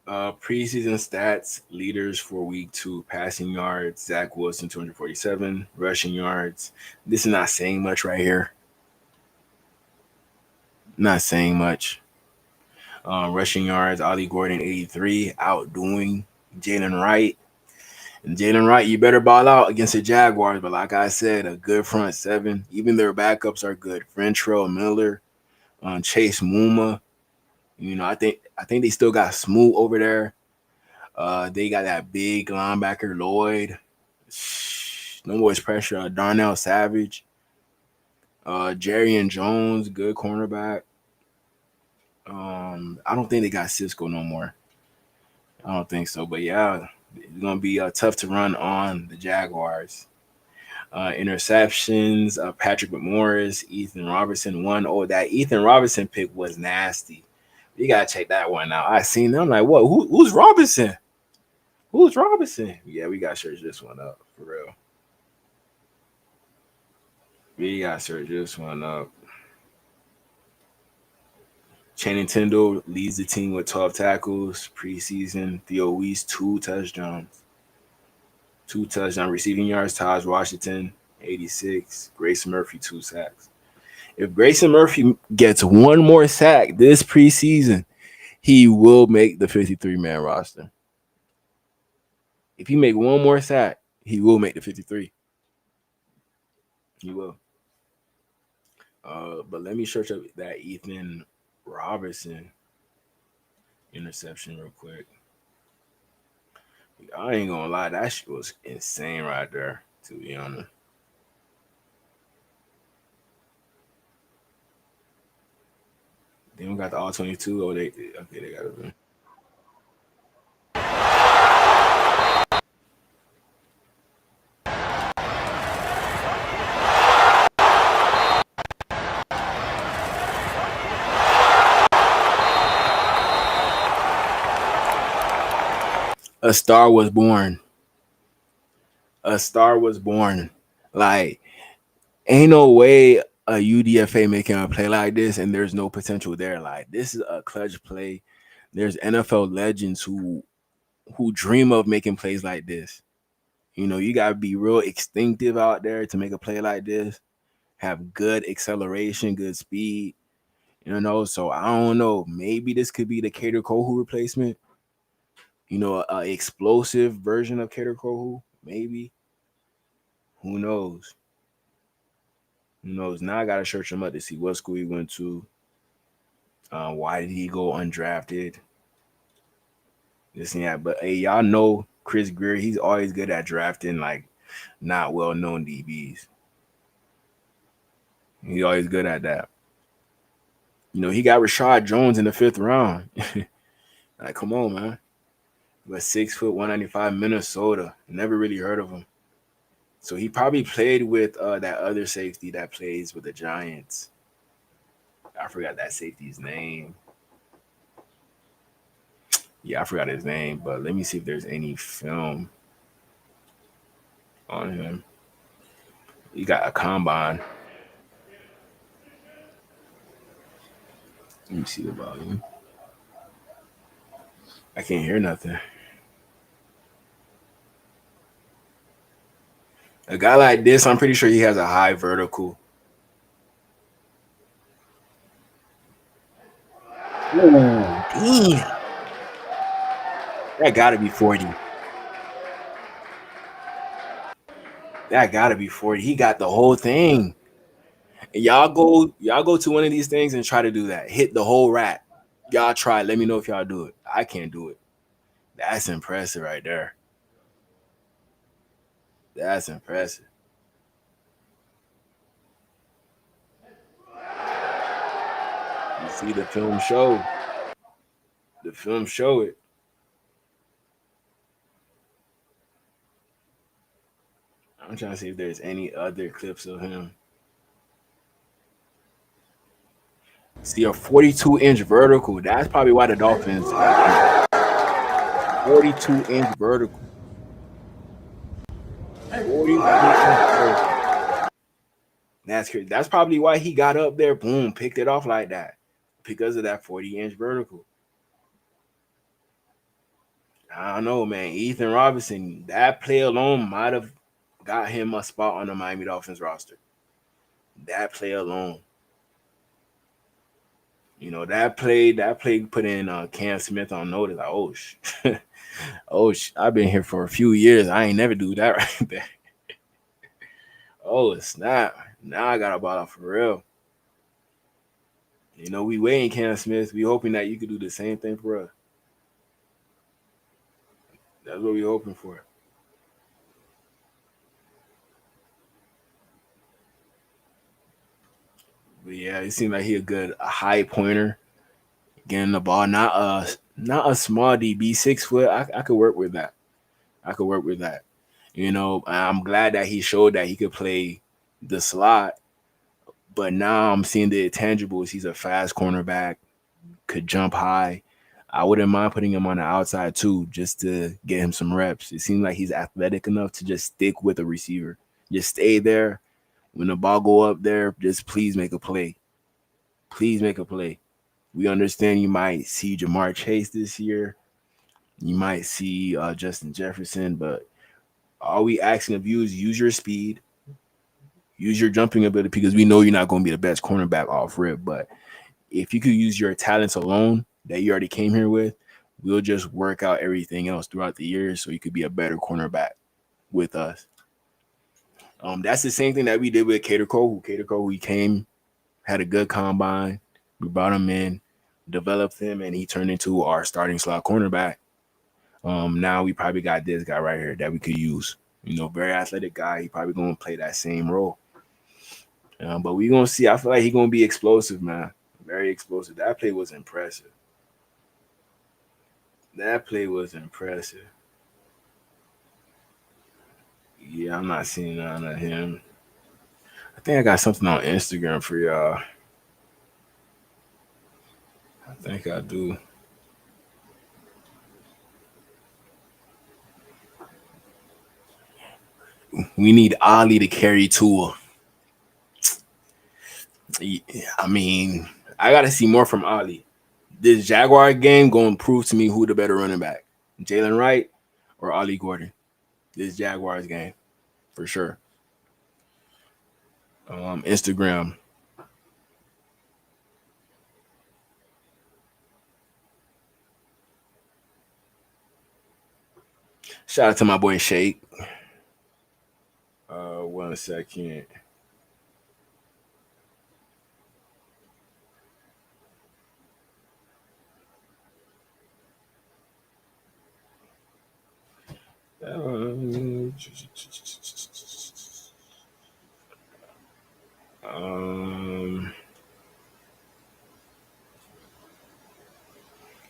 Preseason stats, leaders for week 2, passing yards, Zach Wilson, 247, rushing yards. This is not saying much right here. Not saying much. Rushing yards, Ollie Gordon 83, outdoing Jalen Wright. And Jalen Wright, you better ball out against the Jaguars. But like I said, a good front seven. Even their backups are good. Frentrell Miller, Chase Muma. I think they still got Smoot over there. They got that big linebacker Lloyd. No more pressure. Darnell Savage. Jerry and Jones, good cornerback. I don't think they got Cisco no more. I don't think so. But yeah, it's gonna be tough to run on the Jaguars. Interceptions, Patrick McMorris, Ethan Robertson won. Oh, that Ethan Robertson pick was nasty. You gotta check that one out. I seen them like, what? Who's Robinson? Who's Robinson? Yeah, we gotta search this one up for real. We gotta search this one up. Channing Tindall leads the team with 12 tackles preseason. Theo Weiss, 2 touchdowns. 2 touchdown receiving yards. Taj Washington, 86. Grayson Murphy, 2 sacks. If Grayson Murphy gets one more sack this preseason, he will make the 53-man roster. If he make one more sack, he will make the 53. He will. But let me search up that Ethan Robertson interception real quick. I ain't gonna lie, that shit was insane right there, to be honest. They don't got the all 22. Oh, they got it. A star was born. A star was born. Like, ain't no way a UDFA making a play like this and there's no potential there. Like, this is a clutch play. There's NFL legends who dream of making plays like this. You gotta be real instinctive out there to make a play like this. Have good acceleration, good speed. So I don't know. Maybe this could be the Cater Kohu replacement. An explosive version of Cater Kohu. Maybe. Who knows? Now I gotta search him up to see what school he went to. Why did he go undrafted? This and that. But hey, y'all know Chris Greer. He's always good at drafting like not well-known DBs. He's always good at that. He got Rashad Jones in the 5th round. Like, come on, man. But 6 foot, 195, Minnesota. Never really heard of him. So he probably played with that other safety that plays with the Giants. I forgot that safety's name. Yeah, I forgot his name, but let me see if there's any film on him. He got a combine. Let me see the volume. I can't hear nothing. A guy like this, I'm pretty sure he has a high vertical. Ooh, damn. That gotta be 40. That gotta be 40. He got the whole thing. And y'all go to one of these things and try to do that. Hit the whole rack. Y'all try. Let me know if y'all do it. I can't do it. That's impressive right there. That's impressive. You see the film show. The film show it. I'm trying to see if there's any other clips of him. See, a 42-inch vertical. That's probably why the Dolphins 42-inch vertical. 42-inch vertical. That's crazy. That's probably why he got up there, boom, picked it off like that. Because of that 40-inch vertical. I don't know, man. Ethan Robinson, that play alone might have got him a spot on the Miami Dolphins roster. That play alone. that play put in Cam Smith on notice. Like, I've been here for a few years. I ain't never do that right there. Oh, snap. Now I got a ball out for real. We waiting, Cam Smith. We hoping that you could do the same thing for us. That's what we hoping for. But yeah, it seemed like he a high pointer, getting the ball. Not a small DB, 6 foot. I could work with that. I'm glad that he showed that he could play the slot. But now I'm seeing the intangibles. He's a fast cornerback, could jump high. I wouldn't mind putting him on the outside too, just to get him some reps. It seems like he's athletic enough to just stick with a receiver. Just stay there. When the ball go up there, just please make a play. Please make a play. We understand you might see Jamar Chase this year. You might see Justin Jefferson, but all we asking of you is use your speed, use your jumping ability, because we know you're not going to be the best cornerback off rip. But if you could use your talents alone that you already came here with, we'll just work out everything else throughout the years so you could be a better cornerback with us. That's the same thing that we did with Cater Cole. He came, had a good combine. We brought him in, developed him, and he turned into our starting slot cornerback. Now we probably got this guy right here that we could use. Very athletic guy. He probably going to play that same role. But we're going to see. I feel like he's going to be explosive, man. Very explosive. That play was impressive. Yeah, I'm not seeing none of him. I think I got something on Instagram for y'all. I think I do. We need Ali to carry Tua. I mean, I got to see more from Ali. This Jaguar game going to prove to me who the better running back, Jalen Wright or Ali Gordon. This Jaguars game, for sure. Instagram. Shout out to my boy Shake. 1 second.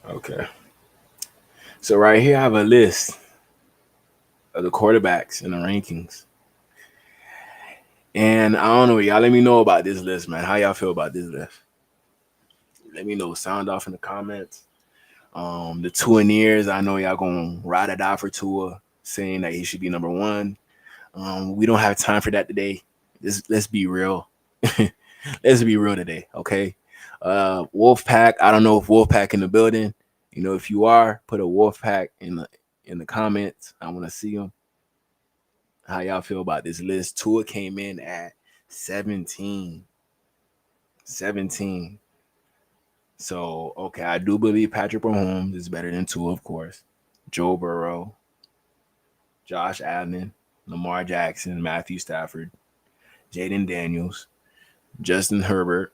Okay. So right here I have a list of the quarterbacks and the rankings. And I don't know, y'all let me know about this list, man. How y'all feel about this list? Let me know. Sound off in the comments. The Tuaneers, I know y'all gonna ride it out for Tua, saying that he should be number 1. We don't have time for that today. Let's be real. Let's be real today, okay? Wolfpack, I don't know if Wolfpack in the building. If you are, put a Wolfpack in the comments. I want to see them. How y'all feel about this list? Tua came in at 17. So, okay, I do believe Patrick Mahomes is better than Tua, of course. Joe Burrow, Josh Allen, Lamar Jackson, Matthew Stafford, Jaden Daniels, Justin Herbert,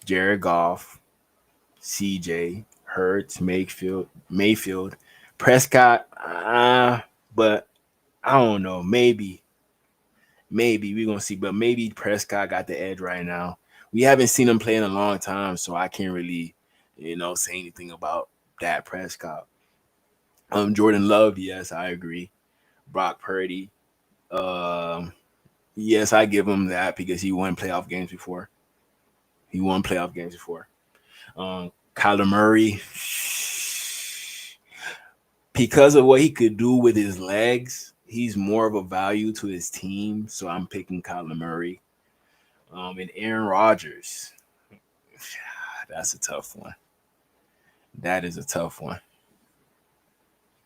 Jared Goff, CJ, Hurts, Mayfield, Prescott, but I don't know. Maybe we're going to see, but maybe Prescott got the edge right now. We haven't seen him play in a long time, so I can't really, say anything about that Prescott. Jordan Love, yes, I agree. Brock Purdy, yes, I give him that because he won playoff games before. Kyler Murray, because of what he could do with his legs, he's more of a value to his team, so I'm picking Kyler Murray. And Aaron Rodgers, that's a tough one. That is a tough one.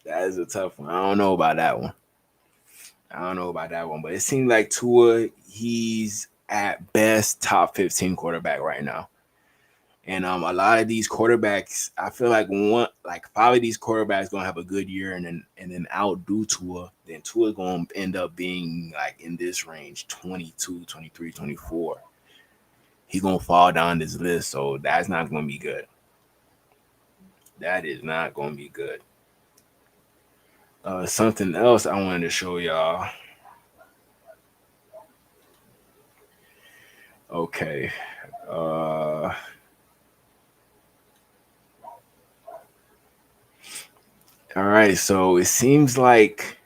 I don't know about that one. But it seems like Tua, he's at best top 15 quarterback right now. And a lot of these quarterbacks, I feel like five of these quarterbacks gonna have a good year and then outdo Tua. Then Tua gonna end up being like in this range, 22, 23, 24. He's gonna fall down this list, so that's not gonna be good. That is not gonna be good. Something else I wanted to show y'all. Okay. All right, so it seems like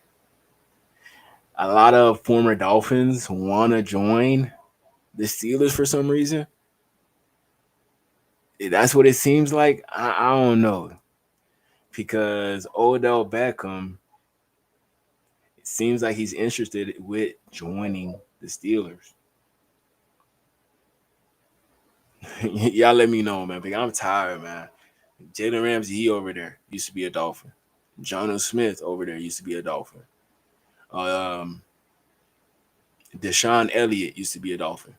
a lot of former Dolphins want to join the Steelers for some reason. That's what it seems like. I don't know. Because Odell Beckham, it seems like he's interested with joining the Steelers. Y'all let me know, man. Because I'm tired, man. Jalen Ramsey, he over there used to be a Dolphin. Jonnu Smith over there used to be a Dolphin. Deshaun Elliott used to be a Dolphin.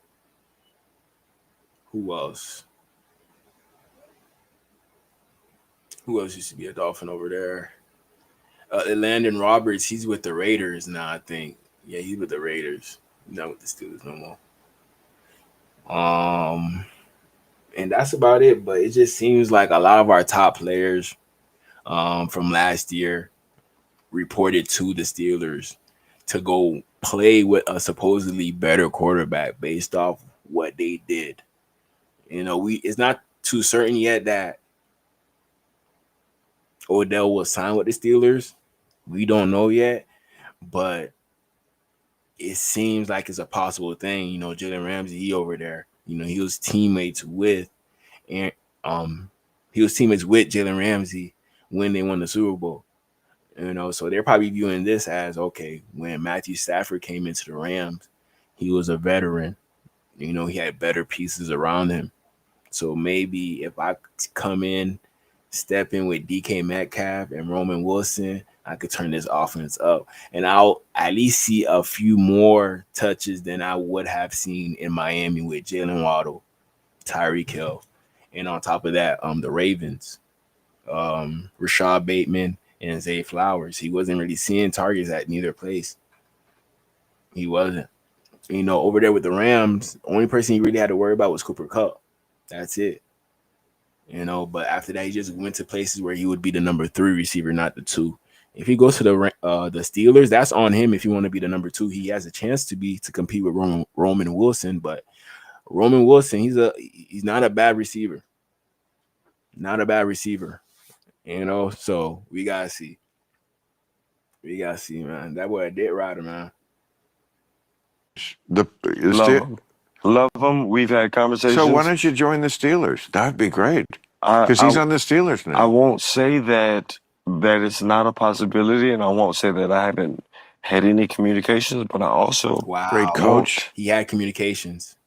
Who else? Who else used to be a Dolphin over there? Landon Roberts, he's with the Raiders now, I think. Yeah, he's with the Raiders. He's not with the Steelers no more. And that's about it. But it just seems like a lot of our top players from last year reported to the Steelers to go play with a supposedly better quarterback based off what they did. You know, it's not too certain yet that Odell will sign with the Steelers. We don't know yet, but it seems like it's a possible thing. You know, Jalen Ramsey, he over there. You know, he was teammates with Jalen Ramsey when they won the Super Bowl. You know, so they're probably viewing this as, okay, when Matthew Stafford came into the Rams, he was a veteran. You know, he had better pieces around him. So maybe if I come in, step in with DK Metcalf and Roman Wilson, I could turn this offense up. And I'll at least see a few more touches than I would have seen in Miami with Jalen Waddle, Tyreek Hill. And on top of that, the Ravens, Rashad Bateman and Zay Flowers. He wasn't really seeing targets at neither place. He wasn't. You know, over there with the Rams, the only person he really had to worry about was Cooper Kupp. That's it. You know, but after that, he just went to places where he would be the number 3 receiver, not the 2. If he goes to the Steelers, that's on him. If you want to be the number 2, he has a chance to compete with Roman Wilson. But Roman Wilson, he's not a bad receiver. Not a bad receiver. You know, so we gotta see. We gotta see, man. That boy a dead rider, man. Love him. We've had conversations. So why don't you join the Steelers? That'd be great. Because he's on the Steelers now. I won't say that it's not a possibility, and I won't say that I haven't had any communications, but I also great coach. He had communications.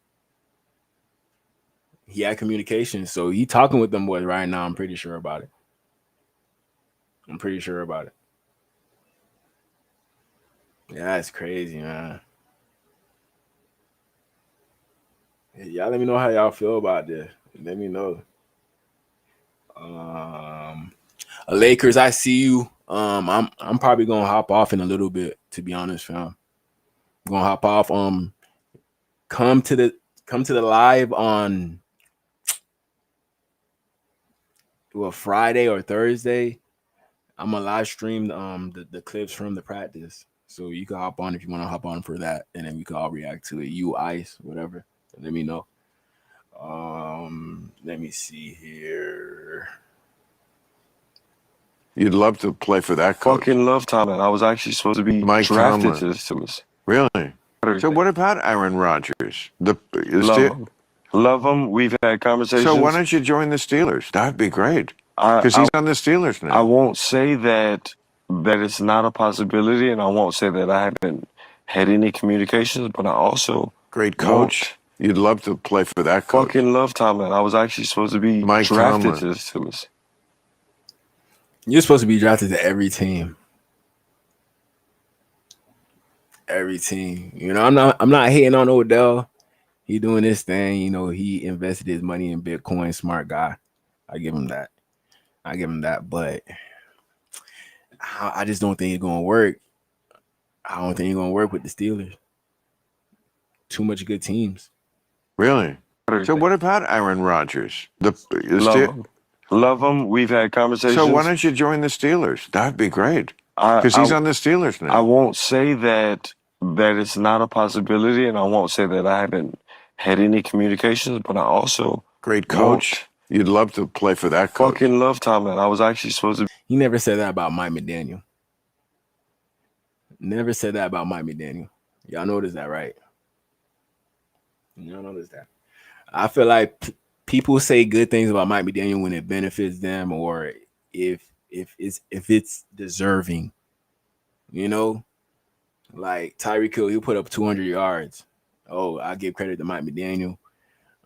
So he talking with them boys right now. I'm pretty sure about it. Yeah, that's crazy, man. Y'all let me know how y'all feel about this. Let me know. Lakers, I see you. I'm probably gonna hop off in a little bit, to be honest, fam. I'm gonna hop off. Come to the live on Friday or Thursday. I'm gonna live stream the clips from the practice. So you can hop on if you want to hop on for that, and then we can all react to it. You, Ice, whatever. Let me know. Let me see here. You'd love to play for that coach. Fucking love Tomlin. I was actually supposed to be drafted to this. Really? So what about Aaron Rodgers? Love him. We've had conversations. So why don't you join the Steelers? That'd be great. Because he's on the Steelers now. I won't say that it's not a possibility, and I won't say that I haven't had any communications, but I also great coach. You'd love to play for that coach. Fucking love Tomlin. I was actually supposed to be drafted to this. You're supposed to be drafted to every team. Every team. You know, I'm not hating on Odell. He doing this thing. You know, he invested his money in Bitcoin. Smart guy. I give him that. But I just don't think it's gonna work. I don't think it's gonna work with the Steelers. Too much good teams. Really? So what about Aaron Rodgers? Love him. We've had conversations. So why don't you join the Steelers? That'd be great. Because he's on the Steelers now. I won't say that it's not a possibility, and I won't say that I haven't had any communications, but I also great coach. You'd love to play for that coach. Fucking love Tomlin. I was actually supposed to. He never said that about Mike McDaniel. Never said that about Mike McDaniel. Y'all notice that, right? Y'all notice that. I feel like people say good things about Mike McDaniel when it benefits them, or if it's deserving. You know, like Tyreek Hill, he'll put up 200 yards. Oh, I give credit to Mike McDaniel.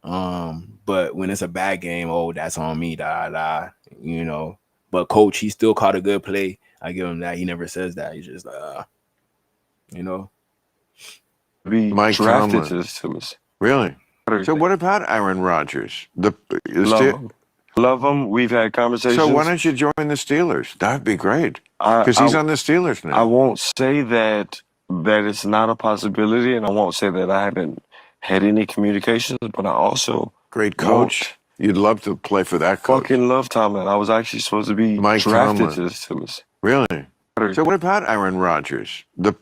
But when it's a bad game, oh, that's on me, you know. But coach, he still caught a good play. I give him that. He never says that. He's just you know. Mike drafted Tomlin. to us. Really? So what about Aaron Rodgers? Love him. We've had conversations. So why don't you join the Steelers? That'd be great. Because he's on the Steelers now. I won't say that it's not a possibility, and I won't say that I haven't had any communications, but I also great coach. You'd love to play for that coach. Fucking love Tomlin. I was actually supposed to be Mike drafted Tomlin. to us. Really? So what about Aaron Rodgers? Love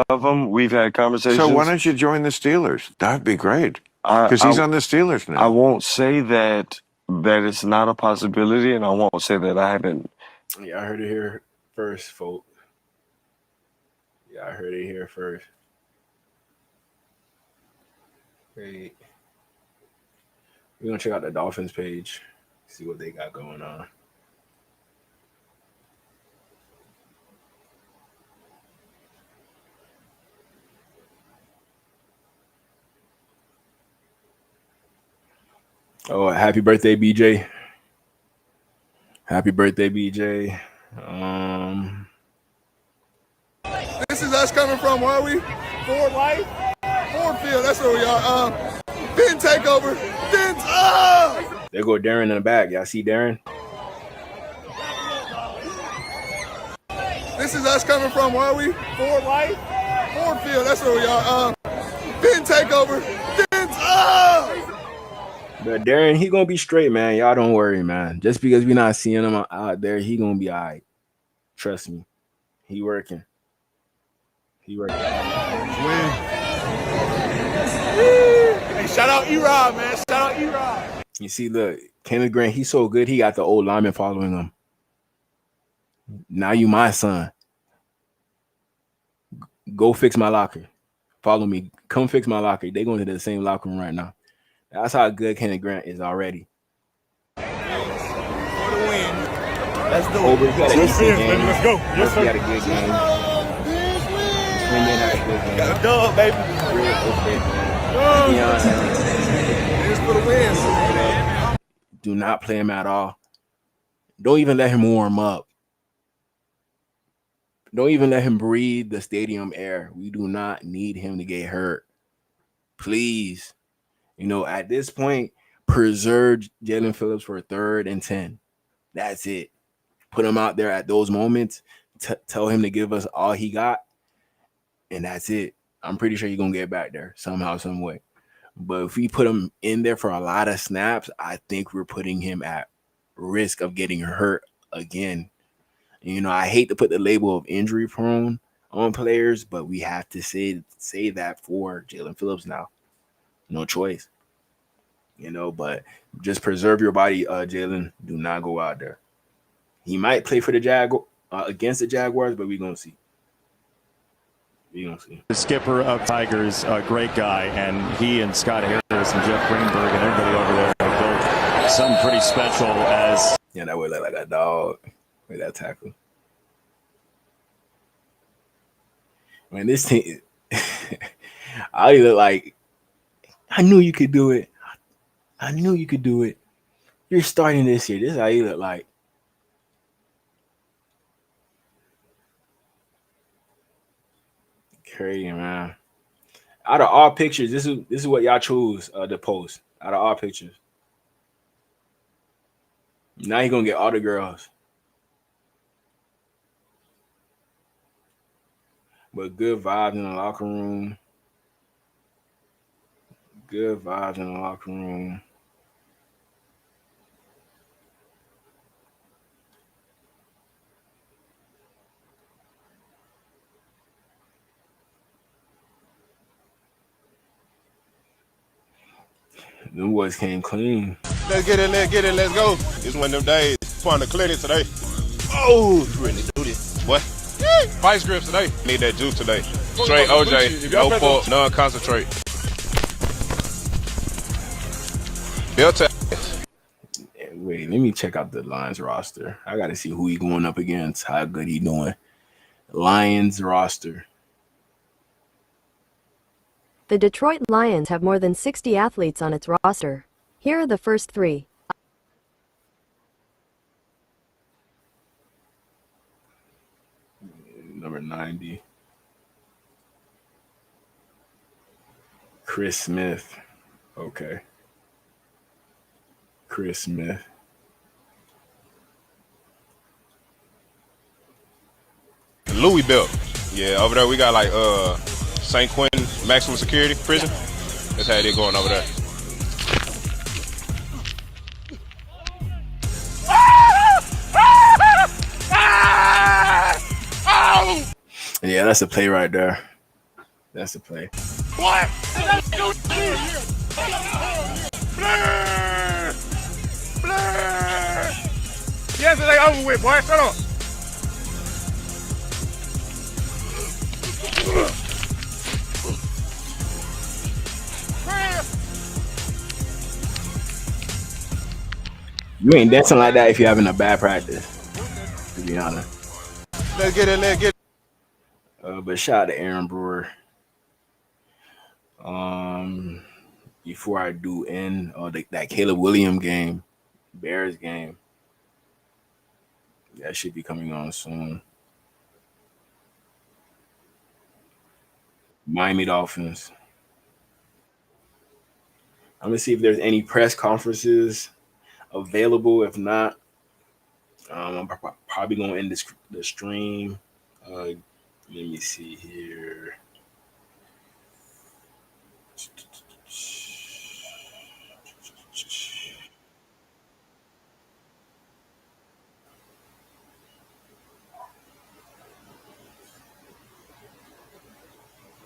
him. We've had conversations. So why don't you join the Steelers? That'd be great. Because he's on the Steelers now. I won't say that it's not a possibility, and I won't say that I haven't. Yeah, I heard it here first, folks. Yeah, I heard it here first. Wait. We're going to check out the Dolphins page, see what they got going on. Oh, happy birthday, BJ. Happy birthday, BJ. This is us coming from, where are we? Ford Life? Ford Field, that's where we are. Fin takeover. Fins, There go Darren in the back. Y'all see Darren? This is us coming from, where are we? Ford Life? Ford Field, that's where we are. Fin takeover. Fins, But Darren, he gonna be straight, man. Y'all don't worry, man. Just because we're not seeing him out there, he gonna be all right. Trust me. He working. He working. Hey, shout out E-Rod, man. Shout out E-Rod. You see, look, Kenneth Grant, he's so good, he got the old lineman following him. Now you my son. Go fix my locker. Follow me. Come fix my locker. They going to the same locker room right now. That's how good Kenneth Grant is already. For the win. Let's do it. Let's go. Yes, sir. Had a good game. Got a dub, baby. Here's for the win. Do not play him at all. Don't even let him warm up. Don't even let him breathe the stadium air. We do not need him to get hurt. Please. You know, at this point, preserve Jalen Phillips for 3rd and 10. That's it. Put him out there at those moments. Tell him to give us all he got. And that's it. I'm pretty sure you're going to get back there somehow, some way. But if we put him in there for a lot of snaps, I think we're putting him at risk of getting hurt again. You know, I hate to put the label of injury prone on players, but we have to say that for Jalen Phillips now. No choice. You know, but just preserve your body, Jalen. Do not go out there. He might play for the against the Jaguars, but we're going to see. We're going to see. The skipper of Tigers, a great guy, and he and Scott Harris and Jeff Greenberg and everybody over there have built something pretty special as... Yeah, that would look like a dog with that tackle. Man, this team... I look like... I knew you could do it. I knew you could do it. You're starting this year. This is how you look like. Crazy, man. Out of all pictures, this is what y'all choose to post. Out of all pictures. Now you're gonna get all the girls. But good vibes in the locker room. Good vibes in the locker room. Them boys came clean. Let's get it, let's go. It's one of them days. Put on the clinic today. Oh, you ready to do this? What? Vice grips today. Need that juice today. Straight OJ, no pork, none concentrate. Built to. Wait, let me check out the Lions roster. I got to see who he going up against, how good he doing. Lions roster. The Detroit Lions have more than 60 athletes on its roster. Here are the first 3. Number 90. Chris Smith. Okay. Chris Smith. Louis built. Yeah, over there we got like St. Quentin maximum security prison. That's how they going over there. Yeah, that's a play right there. That's a play. What? Yes, it ain't over with, boy. Shut up. You ain't dancing like that if you're having a bad practice, to be honest. Let's get it. But shout out to Aaron Brewer. Before I do end that Caleb Williams game, Bears game, that should be coming on soon. Miami Dolphins. I'm gonna see if there's any press conferences available. If not, I'm probably gonna end the stream. Let me see here.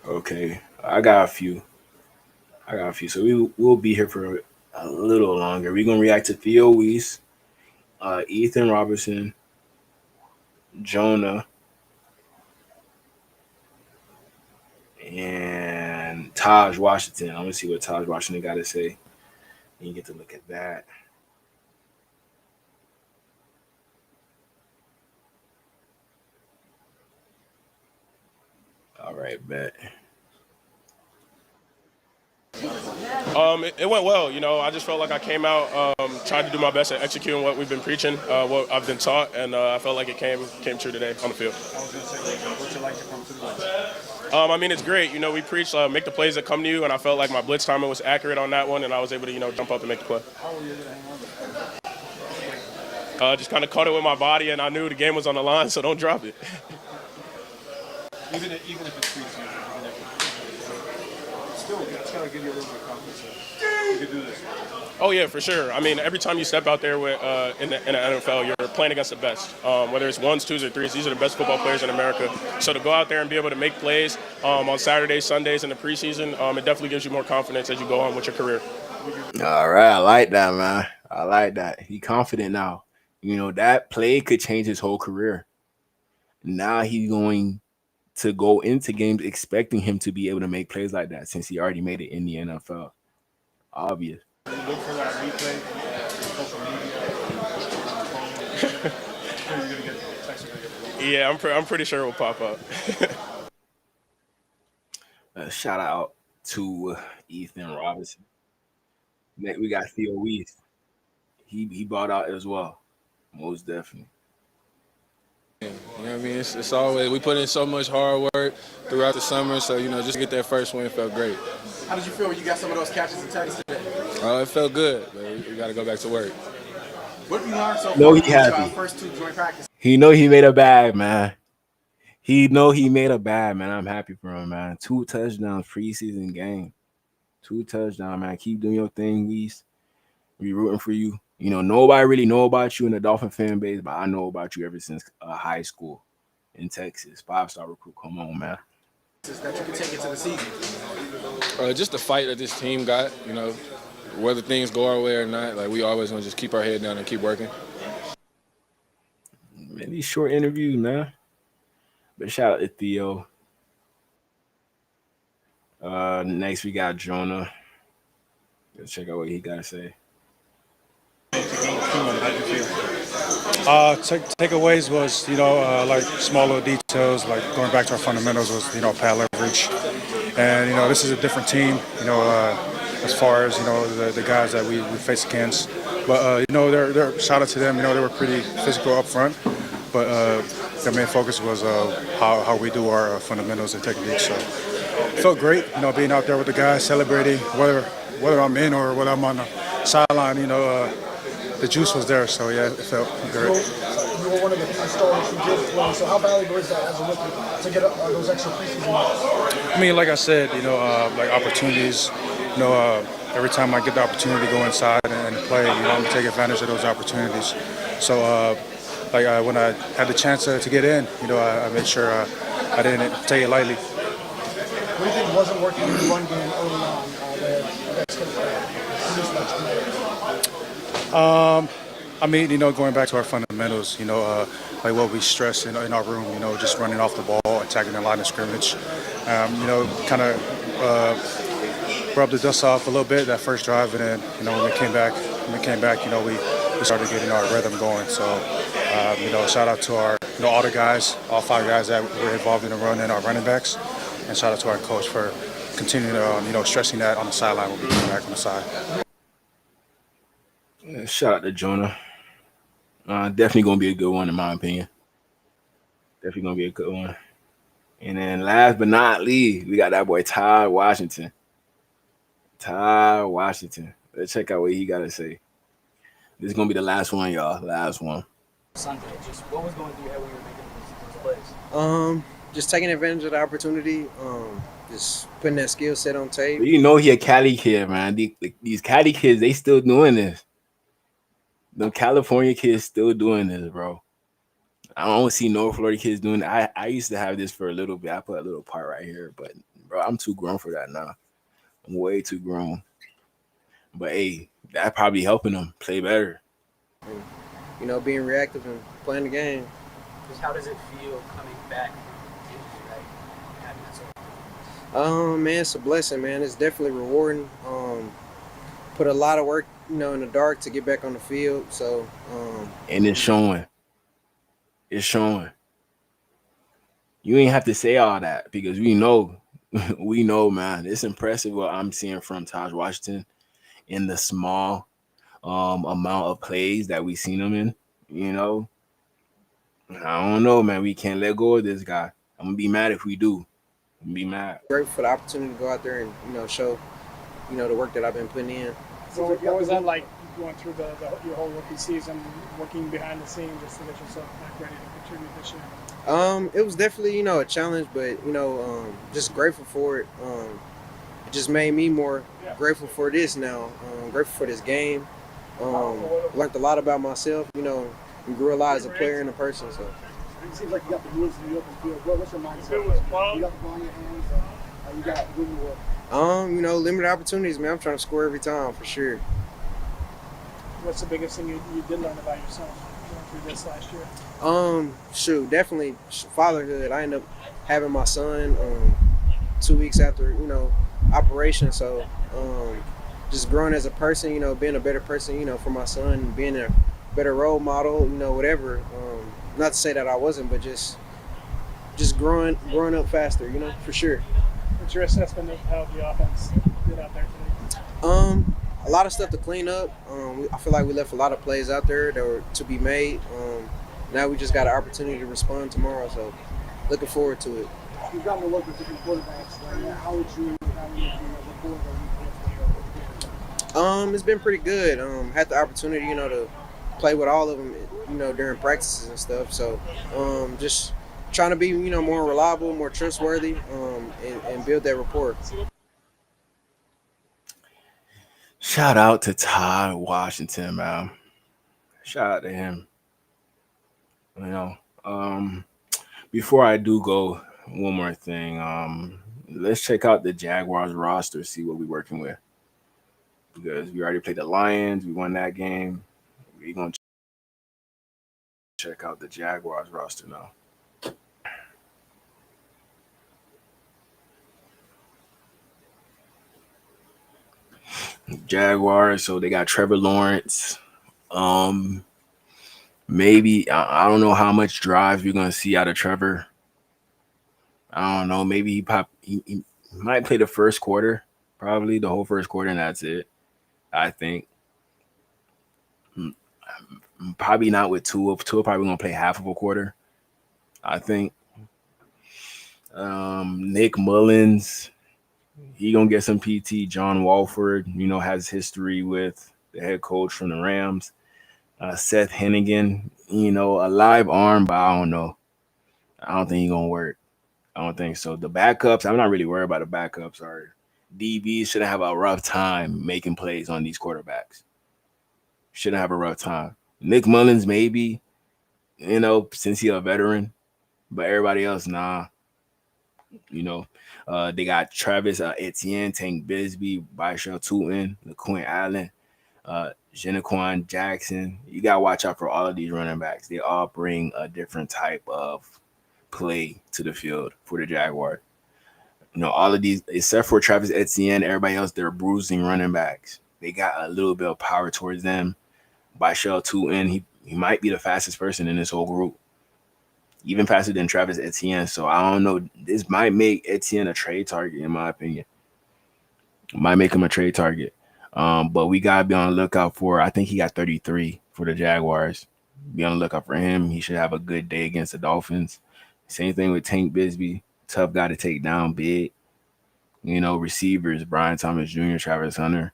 Okay, I got a few. So we'll be here for a little longer. We're gonna react to Theo Weiss, Ethan Robertson, Jonah, and Taj Washington. I'm gonna see what Taj Washington got to say. You get to look at that. All right, bet. It went well. You know, I just felt like I came out, tried to do my best at executing what we've been preaching, what I've been taught, and I felt like it came true today on the field. I was going to say, what's it like to come to the blitz? I mean, it's great. You know, we preach make the plays that come to you, and I felt like my blitz timing was accurate on that one, and I was able to, jump up and make the play. How were you able to hang on? Just kind of caught it with my body, and I knew the game was on the line, so don't drop it. Even if it's preseason, still, it's got to give you a little bit of confidence that you can do this. Oh, yeah, for sure. I mean, every time you step out there with, in the NFL, you're playing against the best. Whether it's ones, twos, or threes, these are the best football players in America. So to go out there and be able to make plays on Saturdays, Sundays, in the preseason, it definitely gives you more confidence as you go on with your career. All right, I like that, man. I like that. He's confident now. That play could change his whole career. Now he's going to go into games expecting him to be able to make plays like that since he already made it in the NFL. Obvious. You look for that replay on social media. Yeah, I'm pretty sure it will pop up. Shout out to Ethan Robinson. Next, we got Theo Weiss. He bought out as well, most definitely. You know what I mean? It's always, we put in so much hard work throughout the summer, so, you know, just to get that first win felt great. How did you feel when you got some of those catches in Texas today? It felt good, but we got to go back to work. What have you learned so No, far he from happy. our first 2 joint practices? He know he made a bag, man. He know he made a bag, man. I'm happy for him, man. 2 touchdowns preseason game. 2 touchdowns, man. Keep doing your thing, Weez. We rooting for you. You know, nobody really know about you in the Dolphin fan base, but I know about you ever since high school in Texas. 5-star recruit. Come on, man. That you can take into the season. Just the fight that this team got, you know, whether things go our way or not, like we always want to just keep our head down and keep working. Man, these short interviews, man. But shout out to Theo. Next we got Jonah. Let's check out what he got to say. Takeaways was, you know, like small little details, like going back to our fundamentals was, you know, pad leverage. And, you know, this is a different team, you know, as far as, you know, the guys that we face against. But, you know, they're shout out to them. You know, they were pretty physical up front. But their main focus was how we do our fundamentals and techniques. So it felt great, you know, being out there with the guys, celebrating, whether I'm in or whether I'm on the sideline, you know, the juice was there. So, yeah, it felt great. You were one of the stars who did play, so how valuable is that as a rookie to get those extra preseason games? I mean, like I said, you know, like opportunities, you know, every time I get the opportunity to go inside and play, you know, I'm going to take advantage of those opportunities. So, when I had the chance to get in, you know, I made sure I didn't take it lightly. What do you think wasn't working in the run game early on? I mean, you know, going back to our fundamentals, you know, like what we stress in our room, you know, just running off the ball, attacking the line of scrimmage, you know, kind of rubbed the dust off a little bit that first drive, and then, you know, when we came back, you know, we started getting our rhythm going. So, you know, shout out to our, you know, all the guys, all 5 guys that were involved in the run and our running backs, and shout out to our coach for continuing to, you know, stressing that on the sideline when we come back on the side. Shout out to Jonah. Definitely gonna be a good one in my opinion. Definitely gonna be a good one. And then last but not least, we got that boy Todd Washington. Let's check out what he got to say. This is gonna be the last one, y'all. Last one. Sunday, just what was going through your head when you were making those plays? Just taking advantage of the opportunity. Just putting that skill set on tape. You know he a Cali kid, man. These Cali kids, they still doing this. The California kids still doing this, bro. I don't see North Florida kids doing it. I used to have this for a little bit. I put a little part right here, but bro, I'm too grown for that now. I'm way too grown. But hey, that probably helping them play better. And, you know, being reactive and playing the game. Just how does it feel coming back from injury, like having that sort of man, it's a blessing, man. It's definitely rewarding. Put a lot of work, you know, in the dark to get back on the field. So and it's showing. It's showing. You ain't have to say all that because we know, man. It's impressive what I'm seeing from Taj Washington in the small amount of plays that we seen him in. You know, I don't know, man. We can't let go of this guy. I'm gonna be mad if we do. I'm gonna be mad. Grateful for the opportunity to go out there and, you know, show, you know, the work that I've been putting in. So what was that like going through your whole rookie season, working behind the scenes just to get yourself back ready to contribute this year? It was definitely, you know, a challenge, but, you know, just grateful for it. It just made me more grateful for this now. Grateful for this game. Learned a lot about myself, you know, and grew a lot as a player and a person. So It seems like you got the moves in the open field. What's your mindset? You got the ball in your hands. You got good work. You know, limited opportunities, man. I'm trying to score every time for sure. What's the biggest thing you did learn about yourself going through this last year? Shoot, definitely fatherhood. I ended up having my son 2 weeks after, you know, operation. So just growing as a person, you know, being a better person, you know, for my son, being a better role model, you know, whatever. Not to say that I wasn't, but just growing up faster, you know, for sure. What's your assessment of how the offense did out there today? A lot of stuff to clean up. I feel like we left a lot of plays out there that were to be made. now we just got an opportunity to respond tomorrow. So looking forward to it. You've gotten to work with different quarterbacks. How would you evaluate the rapport that you've built? It's been pretty good. Had the opportunity, to play with all of them, during practices and stuff. So, just trying to be, more reliable, more trustworthy, and build that rapport. Shout out to Todd Washington, man. Shout out to him. Before I do go, one more thing. Let's check out the Jaguars roster, see what we're working with. Because we already played the Lions, we won that game. We're gonna check out the Jaguars roster now. Jaguars, so they got Trevor Lawrence. Maybe I don't know how much drive you're gonna see out of Trevor. I don't know. Maybe he might play the first quarter, probably the whole first quarter, and that's it. I think. Probably not with Tua. Tua probably gonna play half of a quarter. I think. Nick Mullins, he gonna get some PT. John Walford, has history with the head coach from the Rams. Seth Hennigan, a live arm, but I don't know. I don't think he's gonna work. I don't think so. The backups, I'm not really worried about the backups. Our DBs shouldn't have a rough time making plays on these quarterbacks. Shouldn't have a rough time. Nick Mullins, maybe, since he's a veteran, but everybody else, nah. They got Travis Etienne, Tank Bisbee, Bishop Tootin, LaQuint Allen, Genequan Jackson. You got to watch out for all of these running backs. They all bring a different type of play to the field for the Jaguars. All of these, except for Travis Etienne, everybody else, they're bruising running backs. They got a little bit of power towards them. Bishop Tootin, he might be the fastest person in this whole group. Even faster than Travis Etienne. So I don't know. This might make Etienne a trade target, in my opinion. Might make him a trade target. But we gotta be on the lookout for. I think he got 33 for the Jaguars. Be on the lookout for him. He should have a good day against the Dolphins. Same thing with Tank Bisbee. Tough guy to take down, big. Receivers, Brian Thomas Jr., Travis Hunter,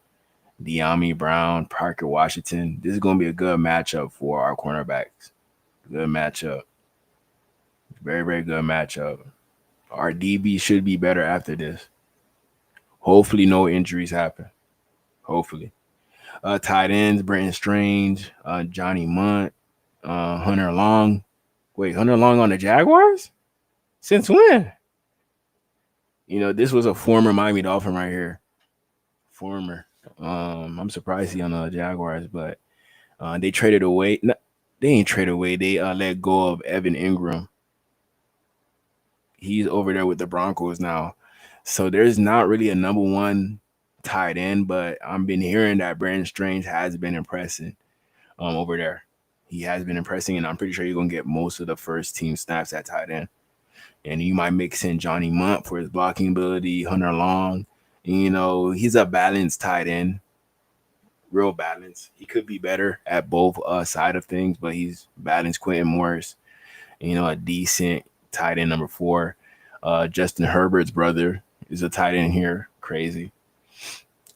De'Ami Brown, Parker Washington. This is gonna be a good matchup for our cornerbacks. Good matchup. Very, very good matchup. Our DB should be better after this. Hopefully, no injuries happen. Hopefully. Tight ends, Brenton Strange, Johnny Munt, Hunter Long. Wait, Hunter Long on the Jaguars? Since when? This was a former Miami Dolphin right here. Former. I'm surprised he on the Jaguars, but they traded away. No, they ain't traded away. They let go of Evan Ingram. He's over there with the Broncos now. So there's not really a number one tight end, but I've been hearing that Brandon Strange has been impressing over there. He has been impressing, and I'm pretty sure you're going to get most of the first team snaps at tight end. And you might mix in Johnny Munt for his blocking ability, Hunter Long. He's a balanced tight end. Real balance. He could be better at both side of things, but he's balanced. Quentin Morris, a decent tight end number 4. Justin Herbert's brother is a tight end here. Crazy.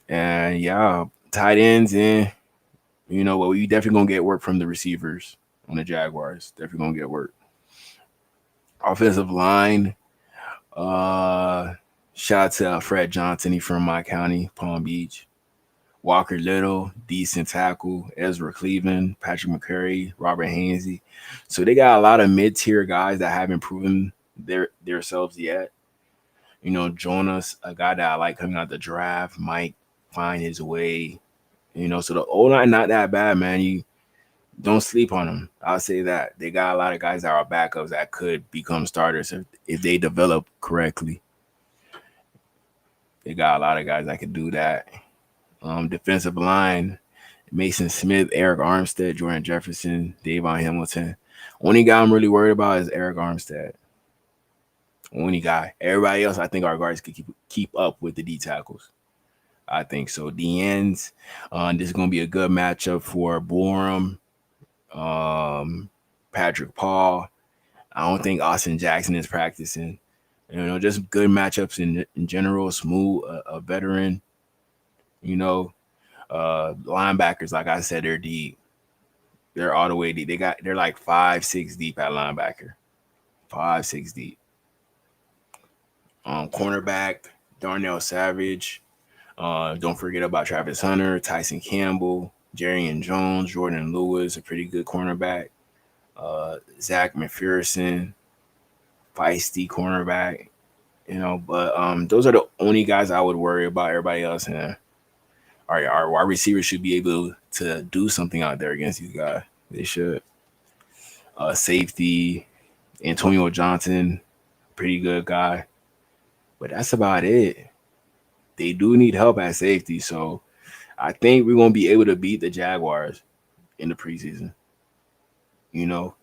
And yeah, tight ends in. We definitely gonna get work from the receivers on the Jaguars. Definitely gonna get work. Offensive line. Shout out to Fred Johnson. He from my county, Palm Beach. Walker Little, decent tackle. Ezra Cleveland, Patrick McCurry, Robert Hainsey. So they got a lot of mid-tier guys that haven't proven themselves yet. Jonas, a guy that I like coming out the draft, might find his way. So the O-line not that bad, man. You don't sleep on them. I'll say that. They got a lot of guys that are backups that could become starters if they develop correctly. They got a lot of guys that could do that. Defensive line, Mason Smith, Eric Armstead, Jordan Jefferson, Davon Hamilton. Only guy I'm really worried about is Eric Armstead. Only guy. Everybody else, I think our guards could keep up with the D tackles. I think so. The ends. This is going to be a good matchup for Borum, Patrick Paul. I don't think Austin Jackson is practicing. You know, just good matchups in general. Smooth, a veteran. You know, linebackers, like I said, they're deep. They're all the way deep. They're like 5-6 deep at linebacker. 5-6 deep. Cornerback, Darnell Savage. Don't forget about Travis Hunter, Tyson Campbell, Jerry Jones, Jordan Lewis, a pretty good cornerback. Zach McPherson, feisty cornerback. You know, but those are the only guys I would worry about. Everybody else, and our wide receivers should be able to do something out there against these guys. They should. Safety, Antonio Johnson, pretty good guy. But that's about it. They do need help at safety, so I think we're gonna be able to beat the Jaguars in the preseason. You know,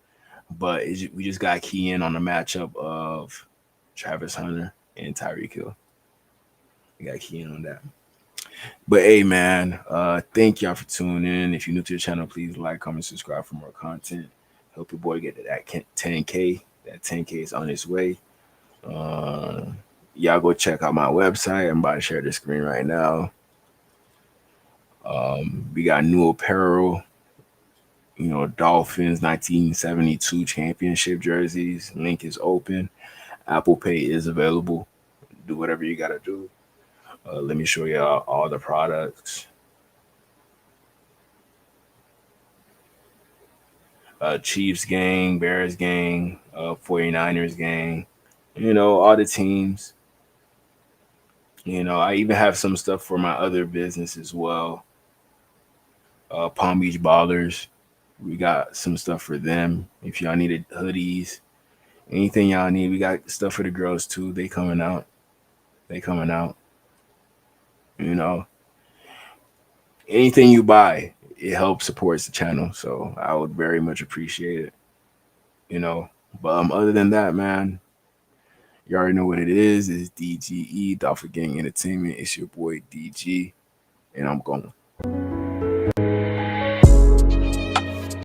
but we just got to key in on the matchup of Travis Hunter and Tyreek Hill. We got to key in on that. But hey, man, thank y'all for tuning in. If you're new to the channel, please like, comment, subscribe for more content. Help your boy get to that 10K. That 10K is on its way. Y'all go check out my website. I'm about to share the screen right now. We got new apparel. You know, Dolphins 1972 championship jerseys. Link is open. Apple Pay is available. Do whatever you got to do. Let me show you all the products. Chiefs gang, Bears gang, 49ers gang. You know, all the teams. You know, I even have some stuff for my other business as well. Palm Beach Ballers. We got some stuff for them. If y'all needed hoodies, anything y'all need, we got stuff for the girls too. They coming out. You know, anything you buy, it helps supports the channel. So I would very much appreciate it. You know, but other than that, man, you already know what it is. It's DGE, Dolphin Gang Entertainment. It's your boy DG, and I'm going.